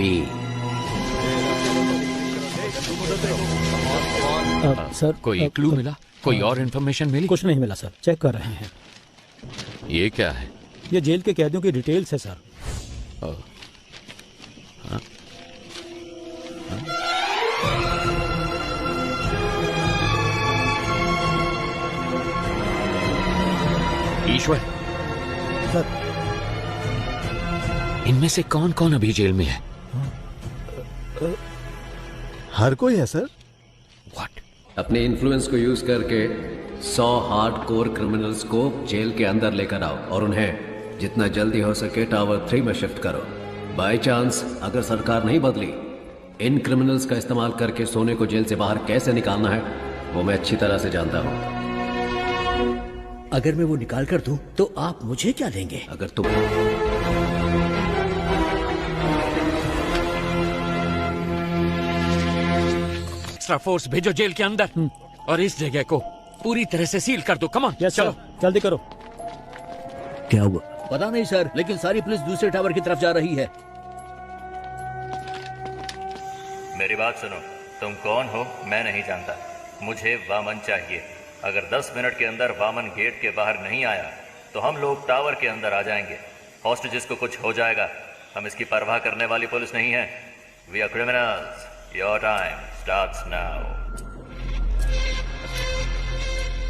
Sir, कोई क्लू मिला? कोई और इन्फॉर्मेशन मिली? कुछ नहीं मिला सर, चेक कर रहे हैं। ये क्या है? ये जेल के कैदियों की डिटेल्स है सर। ईश्वर, सर, इनमें से कौन कौन अभी जेल में है? हर कोई है सर। अपने इन्फ्लुएंस को यूज करके 100 हार्डकोर क्रिमिनल्स को जेल के अंदर लेकर आओ और उन्हें जितना जल्दी हो सके टावर 3 में शिफ्ट करो। बाय चांस अगर सरकार नहीं बदली, इन क्रिमिनल्स का इस्तेमाल करके सोने को जेल से बाहर कैसे निकालना है वो मैं अच्छी तरह से जानता हूँ। अगर मैं वो निकाल कर दूं तो आप मुझे क्या देंगे? अगर तुम एक्स्ट्रा फोर्स भेजो जेल के अंदर और इस जगह को पूरी तरह से सील कर दो। कम ऑन, चलो जल्दी करो। क्या हुआ? पता नहीं सर, लेकिन सारी पुलिस दूसरे टावर की तरफ जा रही है। मेरी बात सुनो, तुम कौन हो मैं नहीं जानता, मुझे वामन चाहिए। अगर 10 मिनट के अंदर वामन गेट के बाहर नहीं आया तो हम लोग टावर के अंदर आ जाएंगे। हॉस्टेजेस को कुछ हो जाएगा। हम इसकी परवाह करने वाली पुलिस नहीं है। We are criminals. Your time starts now.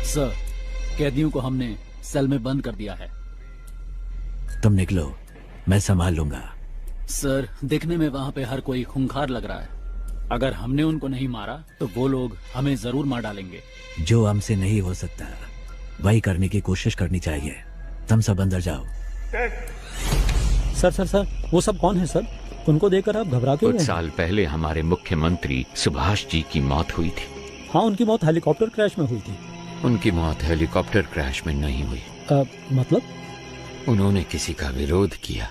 Sir, कैदियों को हमने सेल में बंद कर दिया है। तुम निकलो, मैं संभाल लूंगा। सर, देखने में वहाँ पे हर कोई खूंखार लग रहा है। अगर हमने उनको नहीं मारा तो वो लोग हमें जरूर मार डालेंगे। जो हमसे नहीं हो सकता वही करने की कोशिश करनी चाहिए। तुम सब अंदर जाओ। सर, वो सब कौन है सर? उनको देखकर आप घबरा क्यों कुछ रहे हैं? साल पहले हमारे मुख्यमंत्री सुभाष जी की मौत हुई थी। हाँ, उनकी मौत हेलीकॉप्टर क्रैश में हुई थी। उनकी मौत हेलीकॉप्टर क्रैश में नहीं हुई। मतलब? उन्होंने किसी का विरोध किया,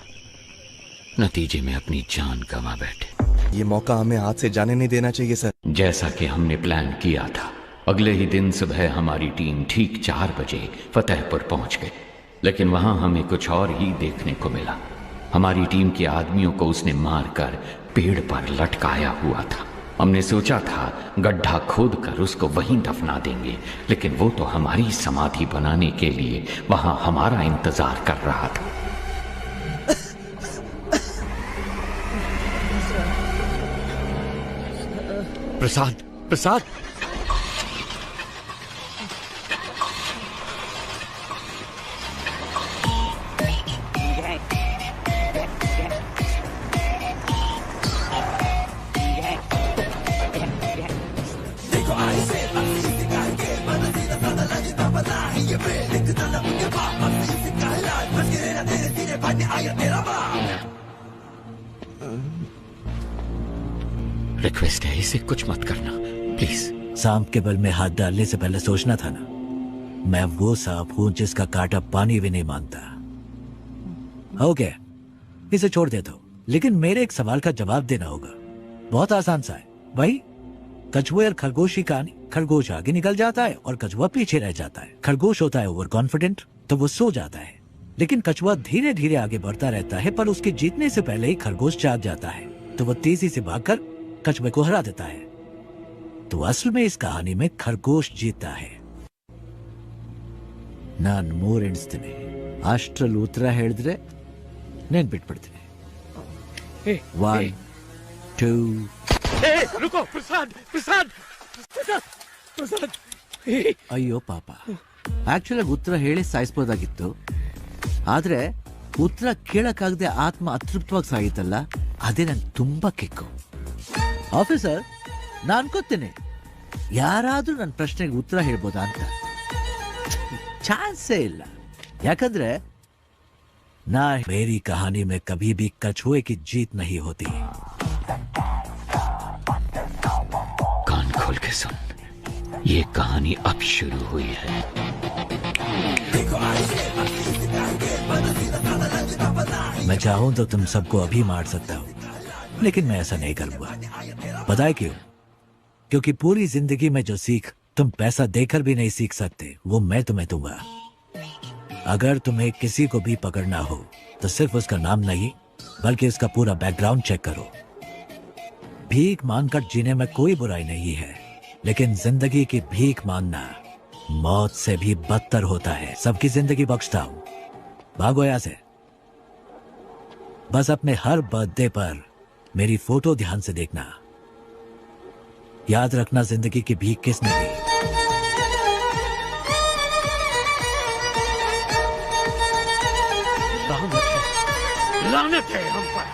नतीजे में अपनी जान गंवा बैठे। ये मौका हमें हाथ से जाने नहीं देना चाहिए सर। जैसा कि हमने प्लान किया था, अगले ही दिन सुबह हमारी टीम ठीक 4 बजे फतेहपुर पहुंच गई। लेकिन वहां हमें कुछ और ही देखने को मिला। हमारी टीम के आदमियों को उसने मारकर पेड़ पर लटकाया हुआ था। हमने सोचा था गड्ढा खोदकर उसको वहीं दफना देंगे, लेकिन वो तो हमारी समाधि बनाने के लिए वहां हमारा इंतजार कर रहा था। प्रसाद, रिक्वेस्ट है, इसे कुछ मत करना प्लीज। सांप के बल में हाथ डालने से पहले सोचना था ना। मैं वो सांप हूं जिसका कांटा पानी भी नहीं मानता। ओके, इसे छोड़ देता हूं, लेकिन मेरे एक सवाल का जवाब देना होगा। बहुत आसान सा है। वही कछुए और खरगोश की कहानी। खरगोश आगे निकल जाता है और कछुआ पीछे रह जाता है। खरगोश होता है ओवर कॉन्फिडेंट, तो वो सो जाता है, लेकिन कछुआ धीरे धीरे आगे बढ़ता रहता है, पर उसके जीतने से पहले ही खरगोश जाग जाता है, तो वो तेजी से भागकर कछुए को हरा देता है। तो असल में इस कहानी में खरगोश जीतता है। नान ಮೂರ್ ಎಣಿಸ್ತೀನಿ, ಅಷ್ಟರಲ್ಲಿ ಉತ್ತರ ಹೇಳಿದ್ರೆ ನೆನ್ಪಿಟ್ಬಿಡ್ತೀನಿ। 1 2 रुको प्रसाद। ಅಯ್ಯೋ ಪಾಪ, ಆಕ್ಚುಲಿ ಉತ್ತರ ಹೇಳಿ ಸಾಯಿಸ್ಬೋದಾಗಿತ್ತು, ಆದ್ರೆ ಉತ್ತರ ಕೇಳಕ್ಕಾಗದೆ ಆತ್ಮ ಅತೃಪ್ತವಾಗಿ ಸಾಯಿತಲ್ಲ, ಅದೇ ನನ್ ತುಂಬಾ ಕಿಕ್ಕು। ಆಫೀಸರ್, ನಾನು ಅನ್ಕೋತೀನಿ ಯಾರಾದ್ರೂ ನನ್ನ ಪ್ರಶ್ನೆಗೆ ಉತ್ತರ ಹೇಳ್ಬೋದಾ ಅಂತ। ಚಾನ್ಸೇ ಇಲ್ಲ, ಯಾಕಂದ್ರೆ मेरी कहानी में कभी भी कछुए की जीत नहीं होती। कान खोल के सुन, ये कहानी अब शुरू हुई है। मैं चाहूं तो तुम सबको अभी मार सकता हूं, लेकिन मैं ऐसा नहीं करूंगा। पता है क्यों? क्योंकि पूरी जिंदगी में जो सीख तुम पैसा देकर भी नहीं सीख सकते, वो मैं तुम्हें दूंगा। अगर तुम्हें किसी को भी पकड़ना हो तो सिर्फ उसका नाम नहीं, बल्कि उसका पूरा बैकग्राउंड चेक करो। भीख मांगकर जीने में कोई बुराई नहीं है, लेकिन जिंदगी की भीख मांगना मौत से भी बदतर होता है। सबकी जिंदगी बख्शता हूं, भागो यहां से। बस अपने हर बर्थडे पर मेरी फोटो ध्यान से देखना। याद रखना जिंदगी की भीख किसने दी। लानत है हम पर।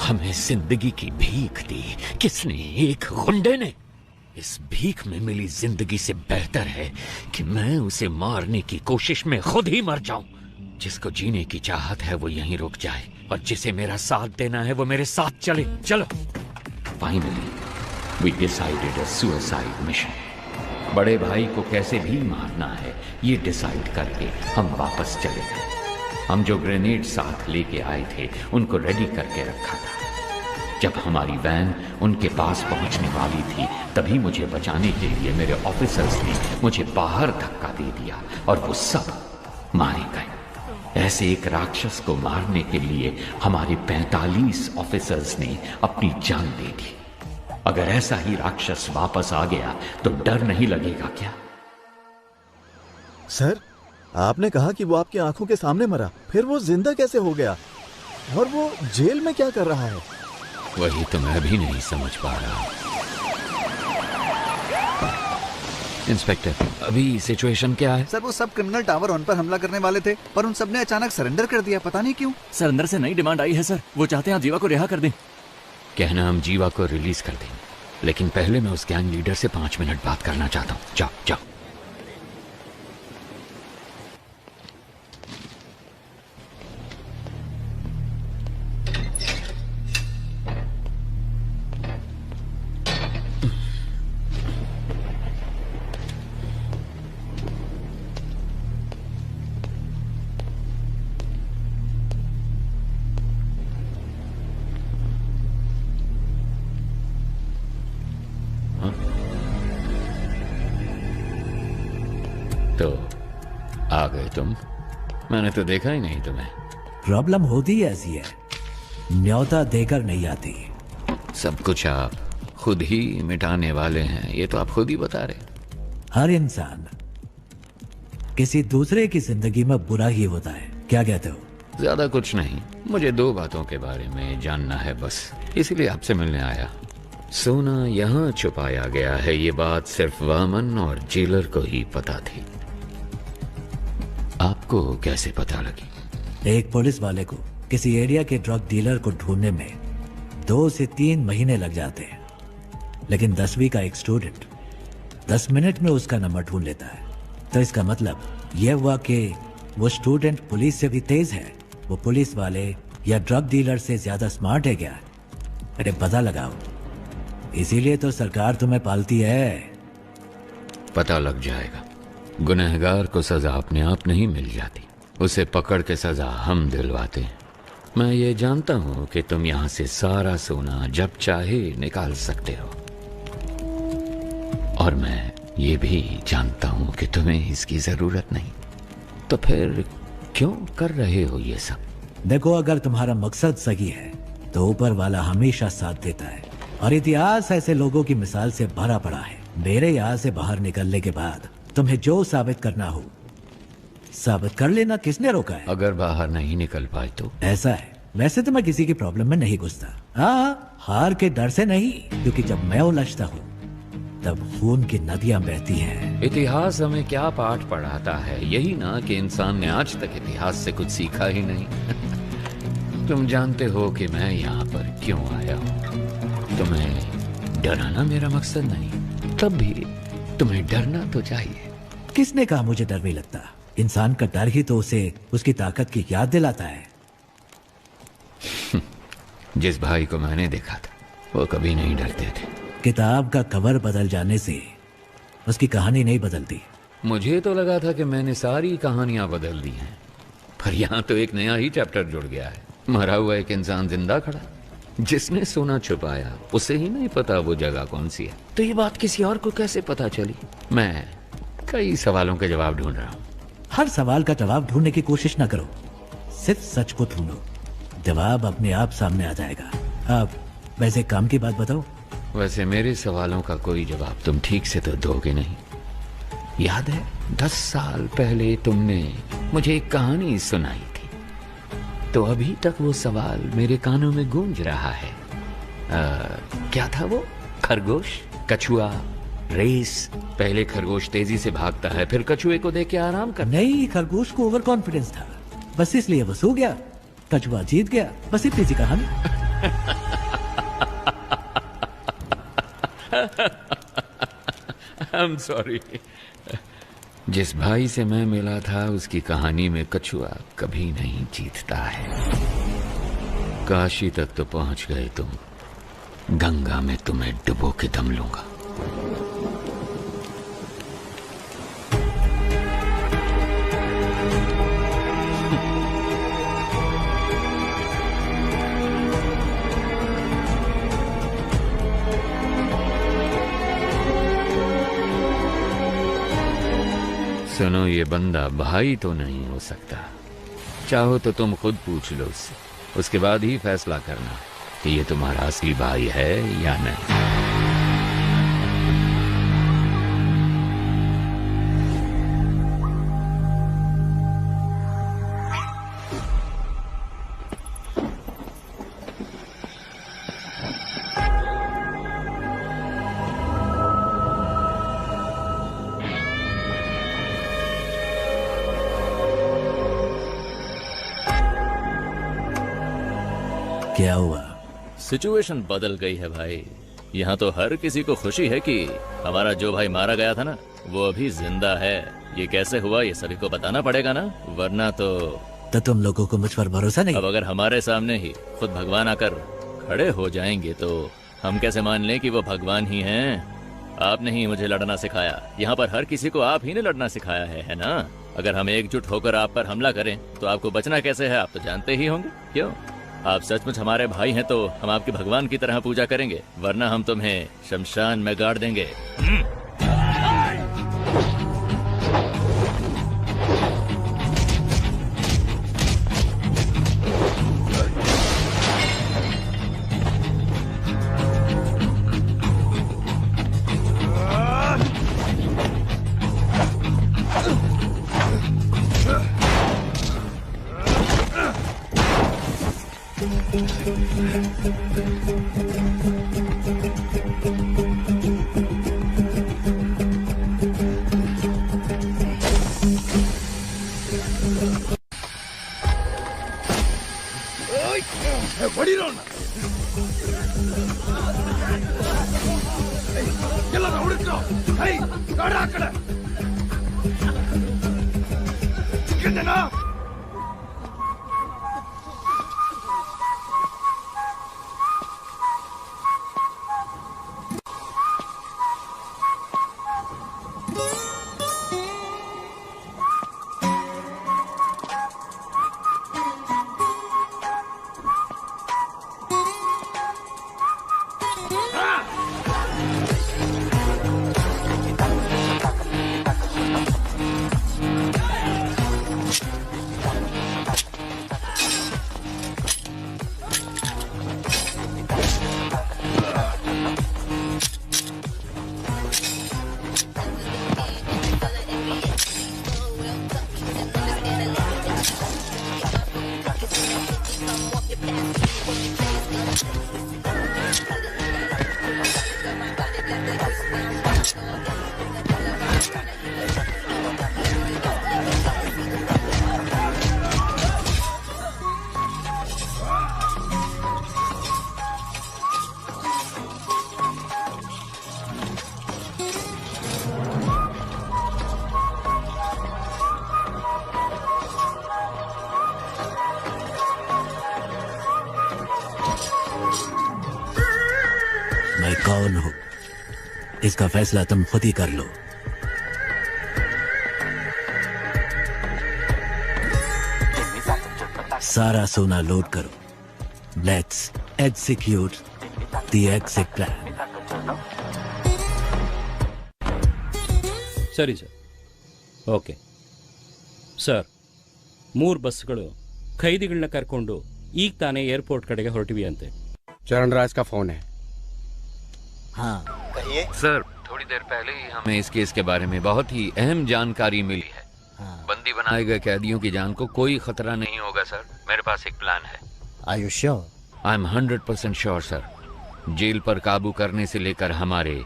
हमें जिंदगी की भीख दी किसने? एक गुंडे ने। इस भीख में मिली जिंदगी से बेहतर है कि मैं उसे मारने की कोशिश में खुद ही मर जाऊं। जिसको जीने की चाहत है वो यहीं रुक जाए, और जिसे मेरा साथ देना है वो मेरे साथ चले। चलो। Finally we decided a suicide mission. बड़े भाई को कैसे भी मारना है ये डिसाइड करके हम वापस चले गए। हम जो ग्रेनेड साथ लेके आए थे उनको रेडी करके रखा था। जब हमारी वैन उनके पास पहुंचने वाली थी तभी मुझे बचाने के लिए मेरे ऑफिसर्स ने मुझे बाहर धक्का दे दिया और वो सब मारे गए। ऐसे एक राक्षस को मारने के लिए हमारे 45 ऑफिसर्स ने अपनी जान दे दी। अगर ऐसा ही राक्षस वापस आ गया तो डर नहीं लगेगा क्या? सर, आपने कहा कि वो आपकी आंखों के सामने मरा, फिर वो जिंदा कैसे हो गया? और वो जेल में क्या कर रहा है? वही तो मैं भी नहीं समझ पा रहा। इंस्पेक्टर, अभी सिचुएशन क्या है? सर, वो सब क्रिमिनल टावर 1 पर हमला करने वाले थे, पर उन सब ने अचानक सरेंडर कर दिया, पता नहीं क्यों। सर, अंदर से नई डिमांड आई है सर, वो चाहते हैं आप जीवा को रिहा कर दें। कहना हम जीवा को रिलीज कर दें, लेकिन पहले मैं उस गैंग लीडर से 5 मिनट बात करना चाहता हूँ। जाओ जाओ। तो आ गए तुम? मैंने तो देखा ही नहीं तुम्हें। प्रॉब्लम होती ऐसी है, न्योता देकर नहीं आती। सब कुछ आप खुद ही मिटाने वाले हैं, ये तो आप खुद ही बता रहे। हर इंसान किसी दूसरे की जिंदगी में बुरा ही होता है, क्या कहते हो? ज्यादा कुछ नहीं, मुझे 2 बातों के बारे में जानना है बस, इसीलिए आपसे मिलने आया। सोना यहाँ छुपाया गया है, ये बात सिर्फ वामन और जेलर को ही पता थी। आपको कैसे पता लगी? एक पुलिस वाले को किसी एरिया के ड्रग डीलर को ढूंढने में 2 से 3 महीने लग जाते हैं, लेकिन 10वीं का एक स्टूडेंट 10 मिनट में उसका नंबर ढूंढ लेता है। तो इसका मतलब यह हुआ कि वो स्टूडेंट पुलिस से भी तेज है, वो पुलिस वाले या ड्रग डीलर से ज्यादा स्मार्ट है क्या? अरे पता लगाओ, इसीलिए तो सरकार तुम्हें पालती है। पता लग जाएगा। गुनहगार को सजा अपने आप नहीं मिल जाती, उसे पकड़ के सजा हम दिलवाते हैं। मैं ये जानता हूँ कि तुम यहाँ से सारा सोना जब चाहे निकाल सकते हो, और मैं ये भी जानता हूँ कि तुम्हें इसकी जरूरत नहीं। तो फिर क्यों कर रहे हो ये सब? देखो, अगर तुम्हारा मकसद सही है तो ऊपर वाला हमेशा साथ देता है, और इतिहास ऐसे लोगों की मिसाल से भरा पड़ा है। मेरे यहाँ से बाहर निकलने के बाद तुम्हें जो साबित करना हो साबित कर लेना, किसने रोका है? अगर बाहर नहीं निकल पाए तो? ऐसा है, वैसे तो मैं किसी की प्रॉब्लम में नहीं घुसता। हाँ, हार के डर से नहीं, क्योंकि जब मैं उलझता हूँ तब खून की नदियां बहती हैं। इतिहास हमें क्या पाठ पढ़ाता है? यही ना कि इंसान ने आज तक इतिहास से कुछ सीखा ही नहीं। तुम जानते हो कि मैं यहाँ पर क्यों आया हूँ। तुम्हें डराना मेरा मकसद नहीं, तब भी तुम्हें डरना तो चाहिए। किसने कहा मुझे डर नहीं लगता? इंसान का डर ही तो उसे उसकी ताकत की याद दिलाता है। जिस भाई को मैंने देखा था वो कभी नहीं डरते थे। किताब का कवर बदल जाने से उसकी कहानी नहीं बदलती। मुझे तो लगा था कि मैंने सारी कहानियां बदल दी हैं, पर यहाँ तो एक नया ही चैप्टर जुड़ गया है। मरा हुआ एक इंसान जिंदा खड़ा, जिसने सोना छुपाया उसे ही नहीं पता वो जगह कौन सी है। तो ये बात किसी और को कैसे पता चली? मैं कई सवालों के जवाब ढूंढ रहा हूँ। हर सवाल का जवाब ढूंढने की कोशिश न करो, सिर्फ सच को ढूंढो, जवाब अपने आप सामने आ जाएगा। अब वैसे काम की बात बताओ। वैसे मेरे सवालों का कोई जवाब तुम ठीक से तो दोगे नहीं। याद है 10 साल पहले तुमने मुझे एक कहानी सुनाई थी, तो अभी तक वो सवाल मेरे कानों में गूंज रहा है। क्या था वो? खरगोश, कछुआ, रेस। पहले खरगोश तेजी से भागता है, फिर कछुए को देख के आराम कर। नहीं, खरगोश को ओवर कॉन्फिडेंस था, बस इसलिए वो सो गया, कछुआ जीत गया, बस इतनी सी कहानी। I'm sorry। जिस भाई से मैं मिला था उसकी कहानी में कछुआ कभी नहीं जीतता है। काशी तक तो पहुंच गए तुम, गंगा में तुम्हें डुबो के दम लूंगा। सुनो, ये बंदा भाई तो नहीं हो सकता। चाहो तो तुम खुद पूछ लो उससे, उसके बाद ही फैसला करना कि ये तुम्हारा असली भाई है या नहीं। क्या हुआ? सिचुएशन बदल गई है भाई। यहाँ तो हर किसी को खुशी है कि हमारा जो भाई मारा गया था ना, वो अभी जिंदा है। ये कैसे हुआ ये सभी को बताना पड़ेगा ना, वरना तो तुम लोगों को मुझ पर भरोसा नहीं? अब अगर हमारे सामने ही खुद भगवान आकर खड़े हो जाएंगे तो हम कैसे मान लें कि वो भगवान ही हैं? आपने ही मुझे लड़ना सिखाया। यहाँ पर हर किसी को आप ही ने लड़ना सिखाया है ना? अगर हम एकजुट होकर आप पर हमला करें तो आपको बचना कैसे है, आप तो जानते ही होंगे। क्यों? आप सचमुच हमारे भाई हैं तो हम आपके भगवान की तरह पूजा करेंगे, वरना हम तुम्हें शमशान में गाड़ देंगे। मैं कौन हूं इसका फैसला तुम खुद ही कर लो। सारा सोना लोड करो। Let's execute the exit plan. ಸರಿ ಸರ್. ಓಕೆ ಸರ್, 3 ಬಸ್ಗಳು ಖೈದಿಗಳನ್ನ ಕರ್ಕೊಂಡು ಈಗ ತಾನೇ ಏರ್ಪೋರ್ಟ್ ಕಡೆಗೆ ಹೊರಟಿವಿ ಅಂತೆ. चरण राज का फोन है। हाँ कहिए सर, थोड़ी देर पहले ही हमें इस केस के बारे में बहुत ही अहम जानकारी मिली है। बंदी बनाए गए कैदियों की जान को कोई खतरा नहीं होगा सर। मेरे पास एक प्लान है। Are you sure? I am 100% sure sir. Jail पर काबू करने से लेकर हमारे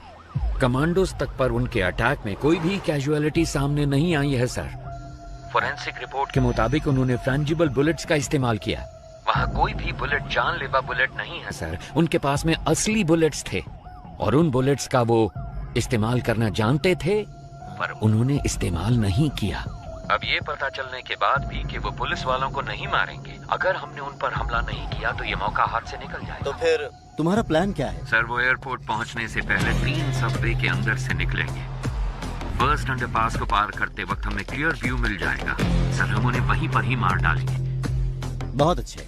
कमांडोज तक पर उनके अटैक में कोई भी कैजुअलिटी सामने नहीं आई है सर। फोरेंसिक रिपोर्ट के मुताबिक उन्होंने फ्रेंजिबल बुलेट्स का इस्तेमाल किया। वहाँ कोई भी बुलेट जानलेवा बुलेट नहीं है सर। उनके पास में असली बुलेट्स थे और उन बुलेट्स का वो इस्तेमाल करना जानते थे, पर उन्होंने इस्तेमाल नहीं किया। अब ये पता चलने के बाद भी कि वो पुलिस वालों को नहीं मारेंगे, अगर हमने उन पर हमला नहीं किया तो ये मौका हाथ से निकल जाएगा। तो फिर तुम्हारा प्लान क्या है? सर, वो एयरपोर्ट पहुंचने से पहले 3 सबवे के अंदर से निकलेंगे। बर्स्ट अंडरपास को पार करते वक्त हमें क्लियर व्यू मिल जाएगा सर। हम उन्हें वहीं पर ही मार डालेंगे। बहुत अच्छे।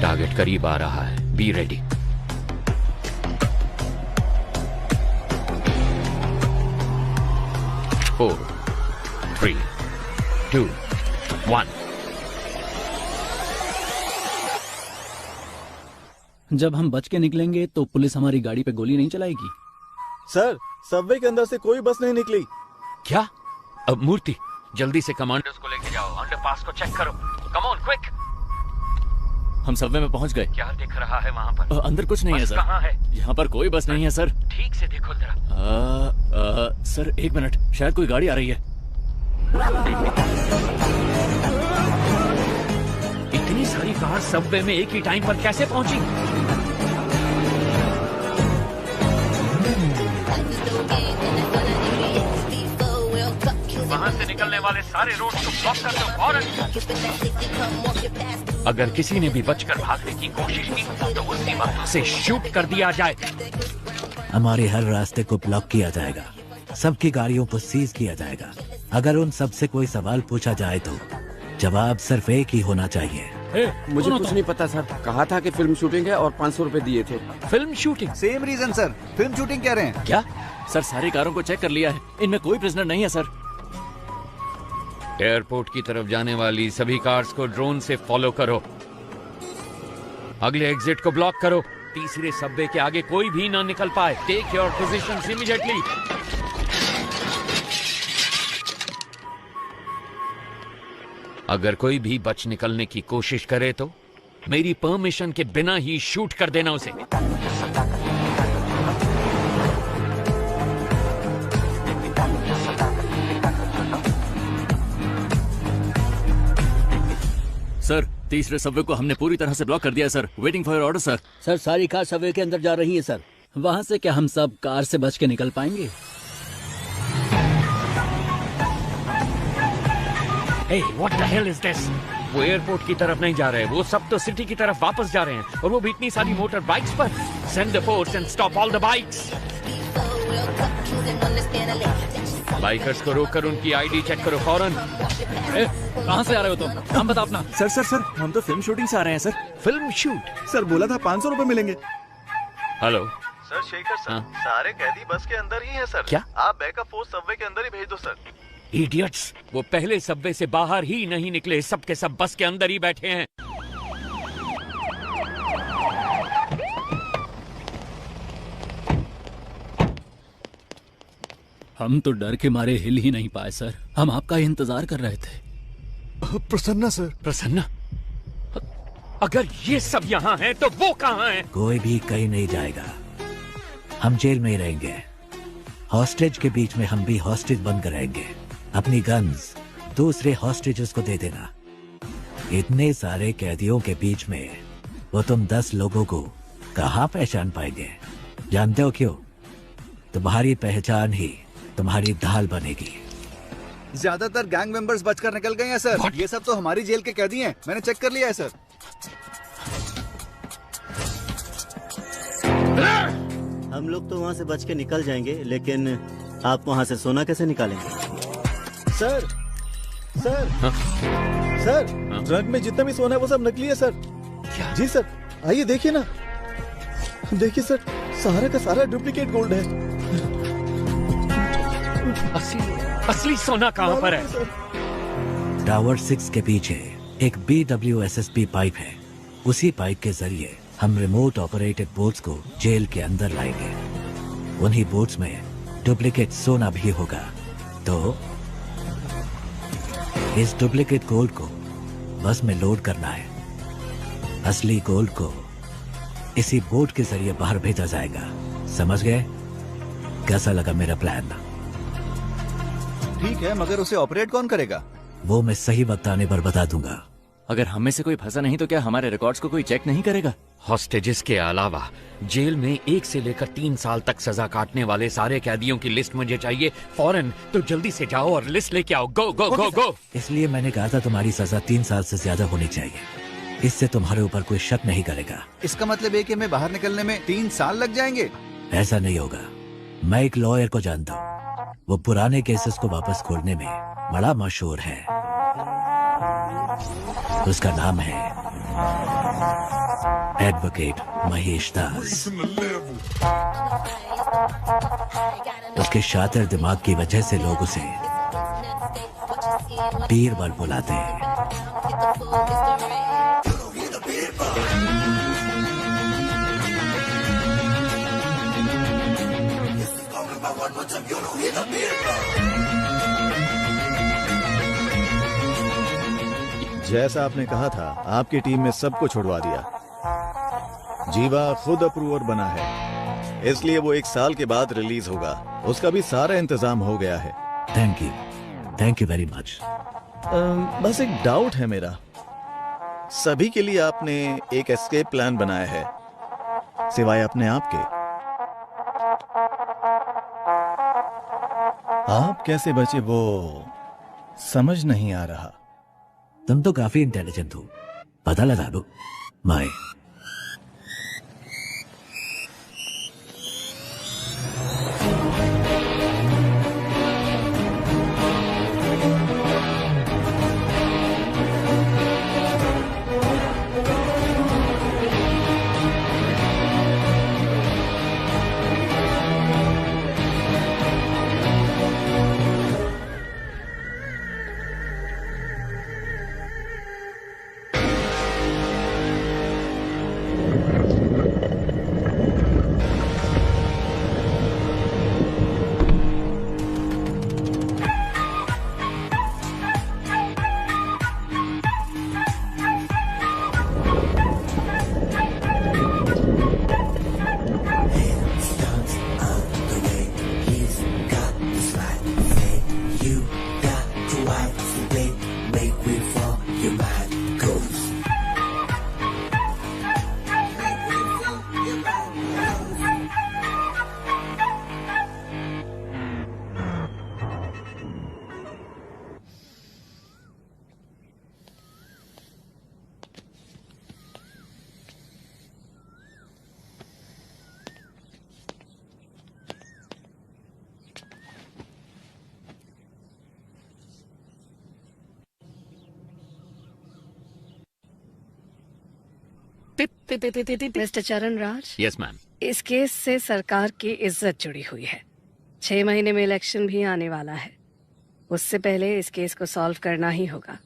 टारगेट करीब आ रहा है, बी रेडी। 4, 3, 2, 1। जब हम बच के निकलेंगे तो पुलिस हमारी गाड़ी पे गोली नहीं चलाएगी। सर, सबवे के अंदर से कोई बस नहीं निकली। क्या? अब मूर्ति, जल्दी से कमांडर्स को लेके जाओ, अंडरपास को चेक करो। Come on quick. हम सबवे में पहुंच गए। क्या दिख रहा है वहाँ पर? अंदर कुछ नहीं है सर। कहाँ है? यहाँ पर कोई बस नहीं है सर। ठीक से देखो जरा। सर एक मिनट, शायद कोई गाड़ी आ रही है। इतनी सारी कार सबवे में एक ही टाइम पर कैसे पहुंची? वहां से निकलने वाले सारे रोड को ब्लॉक कर दो फौरन। अगर किसी ने भी बचकर भागने की कोशिश की तो उसी वक्त से शूट कर दिया जाए। हमारे हर रास्ते को ब्लॉक किया जाएगा, सबकी गाड़ियों को सीज किया जाएगा। अगर उन सब से कोई सवाल पूछा जाए तो जवाब सिर्फ एक ही होना चाहिए। मुझे कुछ नहीं पता सर, कहा था कि फिल्म शूटिंग है और 500 रुपए दिए थे। Film shooting? Same reason sir, film shooting कह रहे हैं। क्या? सर सारी कारों को चेक कर लिया है, इनमें कोई प्रिजनर नहीं है सर। एयरपोर्ट की तरफ जाने वाली सभी कार्स को ड्रोन से फॉलो करो। अगले एग्जिट को ब्लॉक करो। तीसरे सबवे के आगे कोई भी ना निकल पाए। Take your positions immediately. अगर कोई भी बच निकलने की कोशिश करे तो मेरी परमिशन के बिना ही शूट कर देना उसे। सर तीसरे सबवे को हमने पूरी तरह से ब्लॉक कर दिया sir. Waiting for your order sir. Sir सारी कार सबवे के अंदर जा रही है सर। वहां से क्या हम सब कार से बच के निकल पाएंगे? Hey, what the hell is this? वो एयरपोर्ट की तरफ नहीं जा रहे, वो सब तो सिटी की तरफ वापस जा रहे हैं, और वो भी इतनी सारी मोटर बाइक्स पर। Send the force and stop all the bikes. Bikers को रोककर उनकी आईडी चेक करो फौरन। कहाँ से आ रहे हो तुम? नाम बता अपना। सर हम तो फिल्म शूटिंग से आ रहे हैं सर। Film shoot? सर बोला था 500 रुपए मिलेंगे। हेलो सर शेखर सर, सारे कैदी बस के अंदर ही हैं सर। क्या? आप बैकअप फोर्स सबवे के अंदर ही भेज दो सर। इडियट्स, वो पहले सबवे से बाहर ही नहीं निकले, सब के सब बस के अंदर ही बैठे हैं। हम तो डर के मारे हिल ही नहीं पाए सर। हम आपका इंतजार कर रहे थे। प्रसन्ना सर। प्रसन्ना? अगर ये सब यहाँ हैं तो वो कहाँ हैं? कोई भी कहीं नहीं जाएगा, हम जेल में ही रहेंगे। हॉस्टेज के बीच में हम भी हॉस्टेज बनकर रहेंगे। अपनी गन्स दूसरे हॉस्टेजेस को दे देना। इतने सारे कैदियों के बीच में वो तुम 10 लोगों को कहाँ पहचान पाएंगे? जानते हो क्यों? तुम्हारी पहचान ही तुम्हारी ढाल बनेगी। ज्यादातर गैंग मेंबर्स बचकर निकल गए हैं सर। ये सब तो हमारी जेल के कैदी हैं, मैंने चेक कर लिया है सर। हम लोग तो वहाँ से बच के निकल जाएंगे, लेकिन आप वहाँ से सोना कैसे निकालेंगे? सर ट्रक में जितना भी सोना है वो सब नकली है सर। क्या? जी सर, आइए देखिए ना। देखिए सर, सारा का सारा डुप्लीकेट गोल्ड है। असली सोना कहाँ पर है? टावर 6 के पीछे एक BWSSP पाइप है। उसी पाइप के जरिए हम रिमोट ऑपरेटेड बोट्स को जेल के अंदर लाएंगे। उन्हीं बोट्स में डुप्लीकेट सोना भी होगा। तो इस डुप्लीकेट गोल्ड को बस में लोड करना है। असली गोल्ड को इसी बोट के जरिए बाहर भेजा जाएगा। समझ गए? कैसा लगा मेरा प्लान? ठीक है, मगर उसे ऑपरेट कौन करेगा? वो मैं सही वक्त आने पर बता दूंगा। अगर हमें से कोई फंसा नहीं तो क्या हमारे रिकॉर्ड्स को कोई चेक नहीं करेगा? हॉस्टेजेस के अलावा जेल में 1 से लेकर 3 साल तक सजा काटने वाले सारे कैदियों की लिस्ट मुझे चाहिए फौरन। तो जल्दी से जाओ और लिस्ट लेके आओ। गो गो गो गो। इसलिए मैंने कहा था तुम्हारी सजा 3 साल से ज्यादा होनी चाहिए। इससे तुम्हारे ऊपर कोई शक नहीं करेगा। इसका मतलब है कि हमें बाहर निकलने में 3 साल लग जाएंगे? ऐसा नहीं होगा। मैं एक लॉयर को जानता हूँ, वो पुराने केसेस को वापस खोलने में बड़ा मशहूर है। उसका नाम है एडवोकेट महेश दास। उसके शातिर दिमाग की वजह से लोग उसे बीरबल बुलाते हैं। जैसा आपने कहा था, आपकी टीम ने सबको छुड़वा दिया। जीवा खुद अप्रूवर बना है, इसलिए वो 1 साल के बाद रिलीज होगा। उसका भी सारा इंतजाम हो गया है। Thank you very much. बस एक डाउट है मेरा। सभी के लिए आपने एक एस्केप प्लान बनाया है, सिवाय अपने आप के। आप कैसे बचे वो समझ नहीं आ रहा। तुम तो काफी इंटेलिजेंट हो, पता लगा दो। माए मिस्टर चरण राज, यस मैम। इस केस से सरकार की इज्जत जुड़ी हुई है। 6 महीने में इलेक्शन भी आने वाला है। उससे पहले इस केस को सॉल्व करना ही होगा।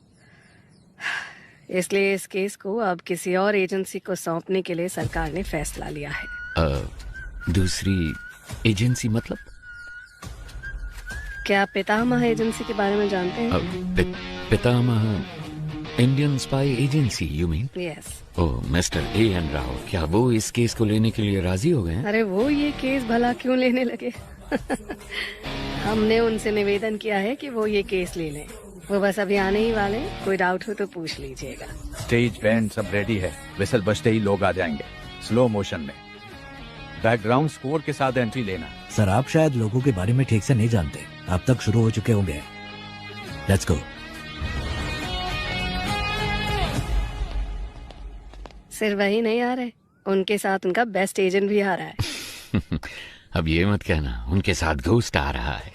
इसलिए इस केस को अब किसी और एजेंसी को सौंपने के लिए सरकार ने फैसला लिया है। दूसरी एजेंसी मतलब? क्या आप पितामह एजेंसी के बारे में जानते हैं? पितामह Indian spy agency, you mean? Yes. Oh, mister A.N. Rao, क्या वो इस केस को लेने के लिए राजी हो गए हैं? अरे वो ये केस भला क्यों लेने लगे? हमने उनसे निवेदन किया है कि वो ये केस ले लें। वो बस अभी आने ही वाले, कोई डाउट हो तो पूछ लीजिएगा। स्टेज बैंड सब रेडी है, विसल बजते ही लोग आ जाएंगे स्लो मोशन में। बैकग्राउंड स्कोर के साथ एंट्री लेना। सर, आप शायद लोगों के बारे में ठीक से नहीं जानते। अब तक शुरू हो चुके होंगे। Let's go. सिर्फ वही नहीं आ रहे, उनके साथ उनका बेस्ट एजेंट भी आ रहा है। अब ये मत कहना उनके साथ घोस्ट आ रहा है।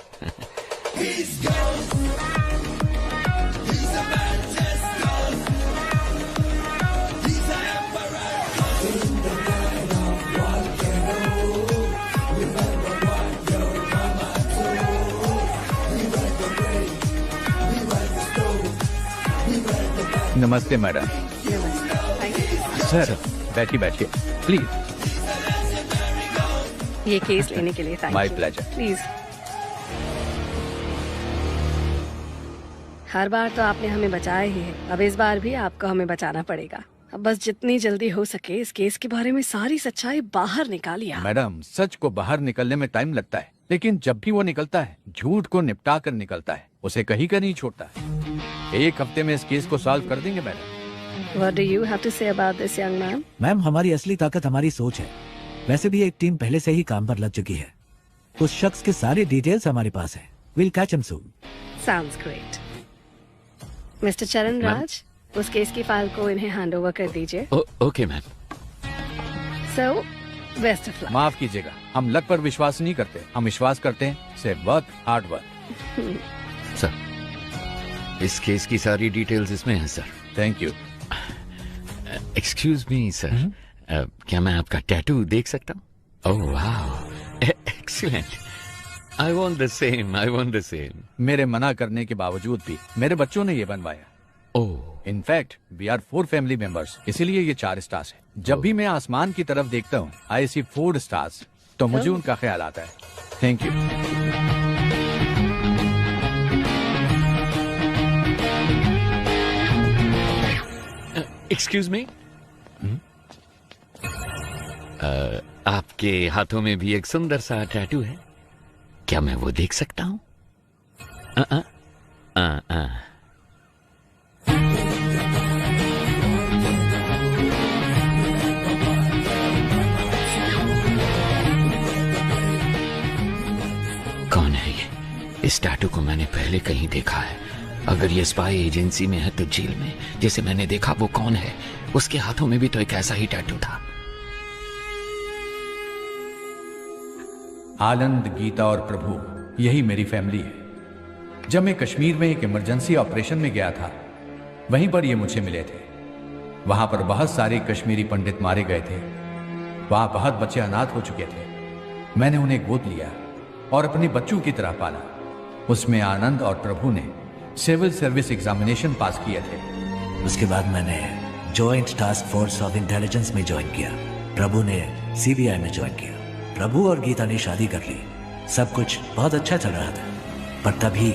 नमस्ते मैडम। सर बैठिए बैठिए प्लीज। ये केस लेने के लिए माय प्लेजर। प्लीज। हर बार तो आपने हमें बचाया ही है, अब इस बार भी आपको हमें बचाना पड़ेगा। अब बस जितनी जल्दी हो सके इस केस के बारे में सारी सच्चाई बाहर निकालिए। मैडम, सच को बाहर निकलने में टाइम लगता है, लेकिन जब भी वो निकलता है झूठ को निपटा कर निकलता है, उसे कहीं का नहीं छोड़ता है। 1 हफ्ते में इस केस को सॉल्व कर देंगे madam. What do you have to say about this young man? Ma'am, हमारी असली ताकत हमारी सोच है। वैसे भी एक टीम पहले से ही काम पर लग चुकी है। उस शख्स के सारे डिटेल्स हमारे पास है। We'll catch him soon. Sounds great. Mister चरण राज, उस केस की फाइल को इन्हें हैंड ओवर कर दीजिए। Okay ma'am. So, best of luck. माफ कीजिएगा, हम लक पर विश्वास नहीं करते, हम विश्वास करते हैं सिर्फ वर्क, हार्ड वर्क। सर, इस केस की सारी डिटेल्स इसमें हैं sir. Thank you. Excuse me sir, क्या मैं आपका टैटू देख सकता हूँ? ओह वाह, excellent. I want the same, I want the same. मेरे मना करने के बावजूद भी मेरे बच्चों ने ये बनवाया। Oh, in fact we are 4 family members, इसीलिए ये 4 स्टार्स है। जब भी मैं आसमान की तरफ देखता हूँ आई सी 4 स्टार्स, तो मुझे उनका ख्याल आता है। Thank you. एक्सक्यूज मी, आपके हाथों में भी एक सुंदर सा टैटू है, क्या मैं वो देख सकता हूँ? कौन है ये? इस टैटू को मैंने पहले कहीं देखा है। अगर ये स्पाई एजेंसी में है तो जेल में जिसे मैंने देखा वो कौन है? उसके हाथों में भी तो एक ऐसा ही टैटू था। आनंद, गीता और प्रभु, यही मेरी फैमिली है। जब मैं कश्मीर में एक इमरजेंसी ऑपरेशन में गया था, वहीं पर ये मुझे मिले थे। वहां पर बहुत सारे कश्मीरी पंडित मारे गए थे। वहां बहुत बच्चे अनाथ हो चुके थे। मैंने उन्हें गोद लिया और अपने बच्चों की तरह पाला। उसमें आनंद और प्रभु ने सिविल सर्विस एग्जामिनेशन पास किए थे। उसके बाद मैंने joint task force of intelligence में ज्वाइन किया। प्रभु ने सीबीआई में ज्वाइन किया। प्रभु और गीता ने शादी कर ली। सब कुछ बहुत अच्छा चल रहा था, पर तभी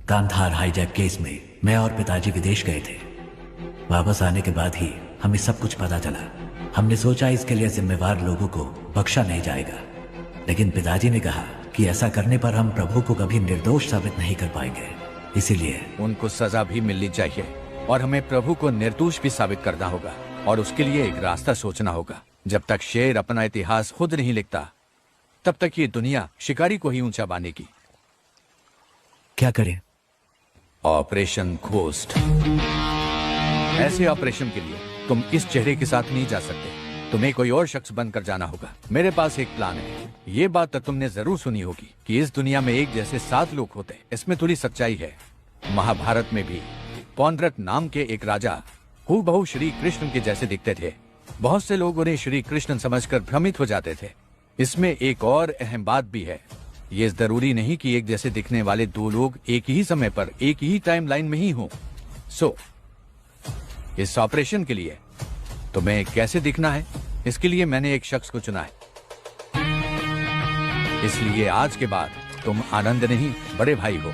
कांधार हाईजैक केस में मैं और पिताजी विदेश गए थे। वापस आने के बाद ही हमें सब कुछ पता चला। हमने सोचा इसके लिए जिम्मेवार लोगों को बख्शा नहीं जाएगा, लेकिन पिताजी ने कहा कि ऐसा करने पर हम प्रभु को कभी निर्दोष साबित नहीं कर पाएंगे। इसीलिए उनको सजा भी मिलनी चाहिए और हमें प्रभु को निर्दोष भी साबित करना होगा, और उसके लिए एक रास्ता सोचना होगा। जब तक शेर अपना इतिहास खुद नहीं लिखता, तब तक ये दुनिया शिकारी को ही ऊंचा बांधेगी। क्या करें? Operation ghost. ऐसे ऑपरेशन के लिए तुम इस चेहरे के साथ नहीं जा सकते। तुम्हें कोई और शख्स बनकर जाना होगा। मेरे पास एक प्लान है। ये बात तो तुमने जरूर सुनी होगी कि इस दुनिया में एक जैसे 7 लोग होते। इसमें थोड़ी सच्चाई है। महाभारत में भी पौंड्रक नाम के एक राजा हूबहू श्री कृष्ण के जैसे दिखते थे। बहुत से लोग उन्हें श्री कृष्ण समझकर भ्रमित हो जाते थे। इसमें एक और अहम बात भी है। ये जरूरी नहीं कि एक जैसे दिखने वाले 2 लोग एक ही समय पर एक ही टाइम लाइन में ही हों। सो इस ऑपरेशन के लिए तुम्हें कैसे दिखना है, इसके लिए मैंने एक शख्स को चुना है। इसलिए आज के बाद तुम आनंद नहीं, बड़े भाई हो।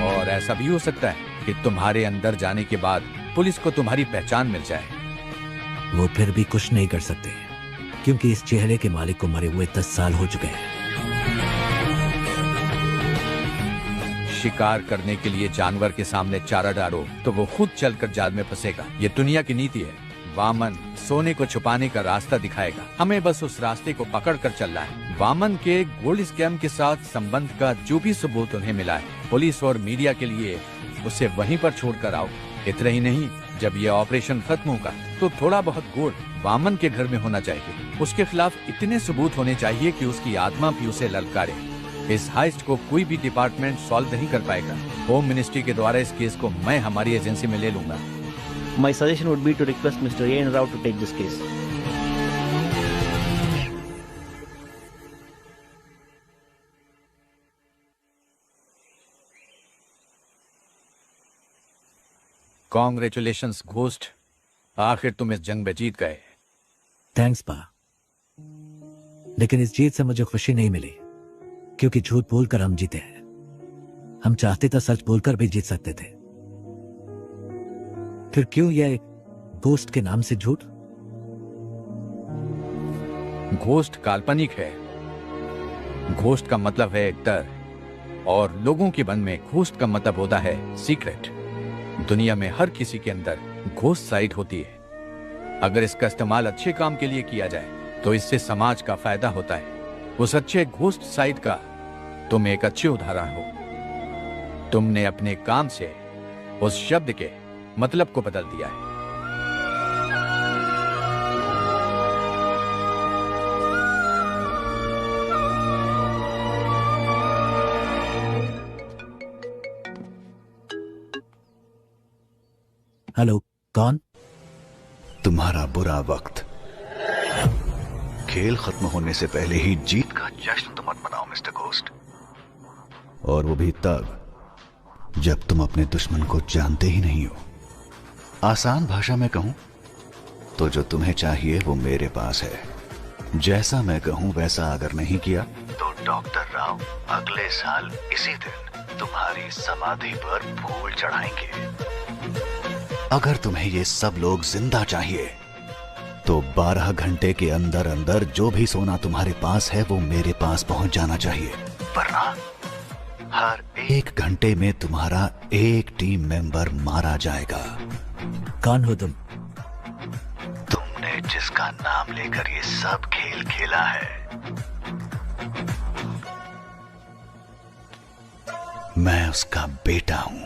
और ऐसा भी हो सकता है कि तुम्हारे अंदर जाने के बाद पुलिस को तुम्हारी पहचान मिल जाए। वो फिर भी कुछ नहीं कर सकते, क्योंकि इस चेहरे के मालिक को मरे हुए 10 साल हो चुके हैं। शिकार करने के लिए जानवर के सामने चारा डालो तो वो खुद चलकर जाल में फंसेगा। ये दुनिया की नीति है। वामन सोने को छुपाने का रास्ता दिखाएगा, हमें बस उस रास्ते को पकड़ कर चलना है। वामन के गोल्ड स्कैम के साथ संबंध का जो भी सबूत उन्हें मिला है, पुलिस और मीडिया के लिए उसे वहीं पर छोड़कर आओ। इतना ही नहीं, जब ये ऑपरेशन खत्म होगा तो थोड़ा बहुत गोल्ड वामन के घर में होना चाहिए। उसके खिलाफ इतने सबूत होने चाहिए कि उसकी आत्मा भी उसे ललकारे। इस हाइस्ट को कोई भी डिपार्टमेंट सॉल्व नहीं कर पाएगा। होम मिनिस्ट्री के द्वारा इस केस को मैं हमारी एजेंसी में ले लूंगा। My suggestion would be to request Mr. A.N. Rao to take this case. Congratulations, ghost. आखिर तुम इस जंग में जीत गए। थैंक्स पा, लेकिन इस जीत से मुझे खुशी नहीं मिली, क्योंकि झूठ बोलकर हम जीते हैं। हम चाहते तो सच बोलकर भी जीत सकते थे। फिर क्यों यह घोस्ट के नाम से झूठ? घोस्ट काल्पनिक है। घोस्ट का मतलब है डर, और लोगों के मन में घोस्ट का मतलब होता है सीक्रेट। दुनिया में हर किसी के अंदर घोस्ट साइड होती है। अगर इसका इस्तेमाल अच्छे काम के लिए किया जाए तो इससे समाज का फायदा होता है। उस अच्छे घोस्ट साइड का तुम एक अच्छे उदाहरण हो। तुमने अपने काम से उस शब्द के मतलब को बदल दिया है। हेलो, कौन? तुम्हारा बुरा वक्त। खेल खत्म होने से पहले ही जीत का जश्न तो मत मनाओ मिस्टर घोस्ट, और वो भी तब जब तुम अपने दुश्मन को जानते ही नहीं हो। आसान भाषा में कहूं तो जो तुम्हें चाहिए वो मेरे पास है। जैसा मैं कहूं वैसा अगर नहीं किया तो डॉक्टर राव अगले साल इसी दिन तुम्हारी समाधि पर फूल चढ़ाएंगे। अगर तुम्हें ये सब लोग जिंदा चाहिए तो 12 घंटे के अंदर अंदर जो भी सोना तुम्हारे पास है वो मेरे पास पहुंच जाना चाहिए, वरना हर 1 घंटे में तुम्हारा एक टीम मेंबर मारा जाएगा। कौन हो तुम? तुमने जिसका नाम लेकर ये सब खेल खेला है, मैं उसका बेटा हूं।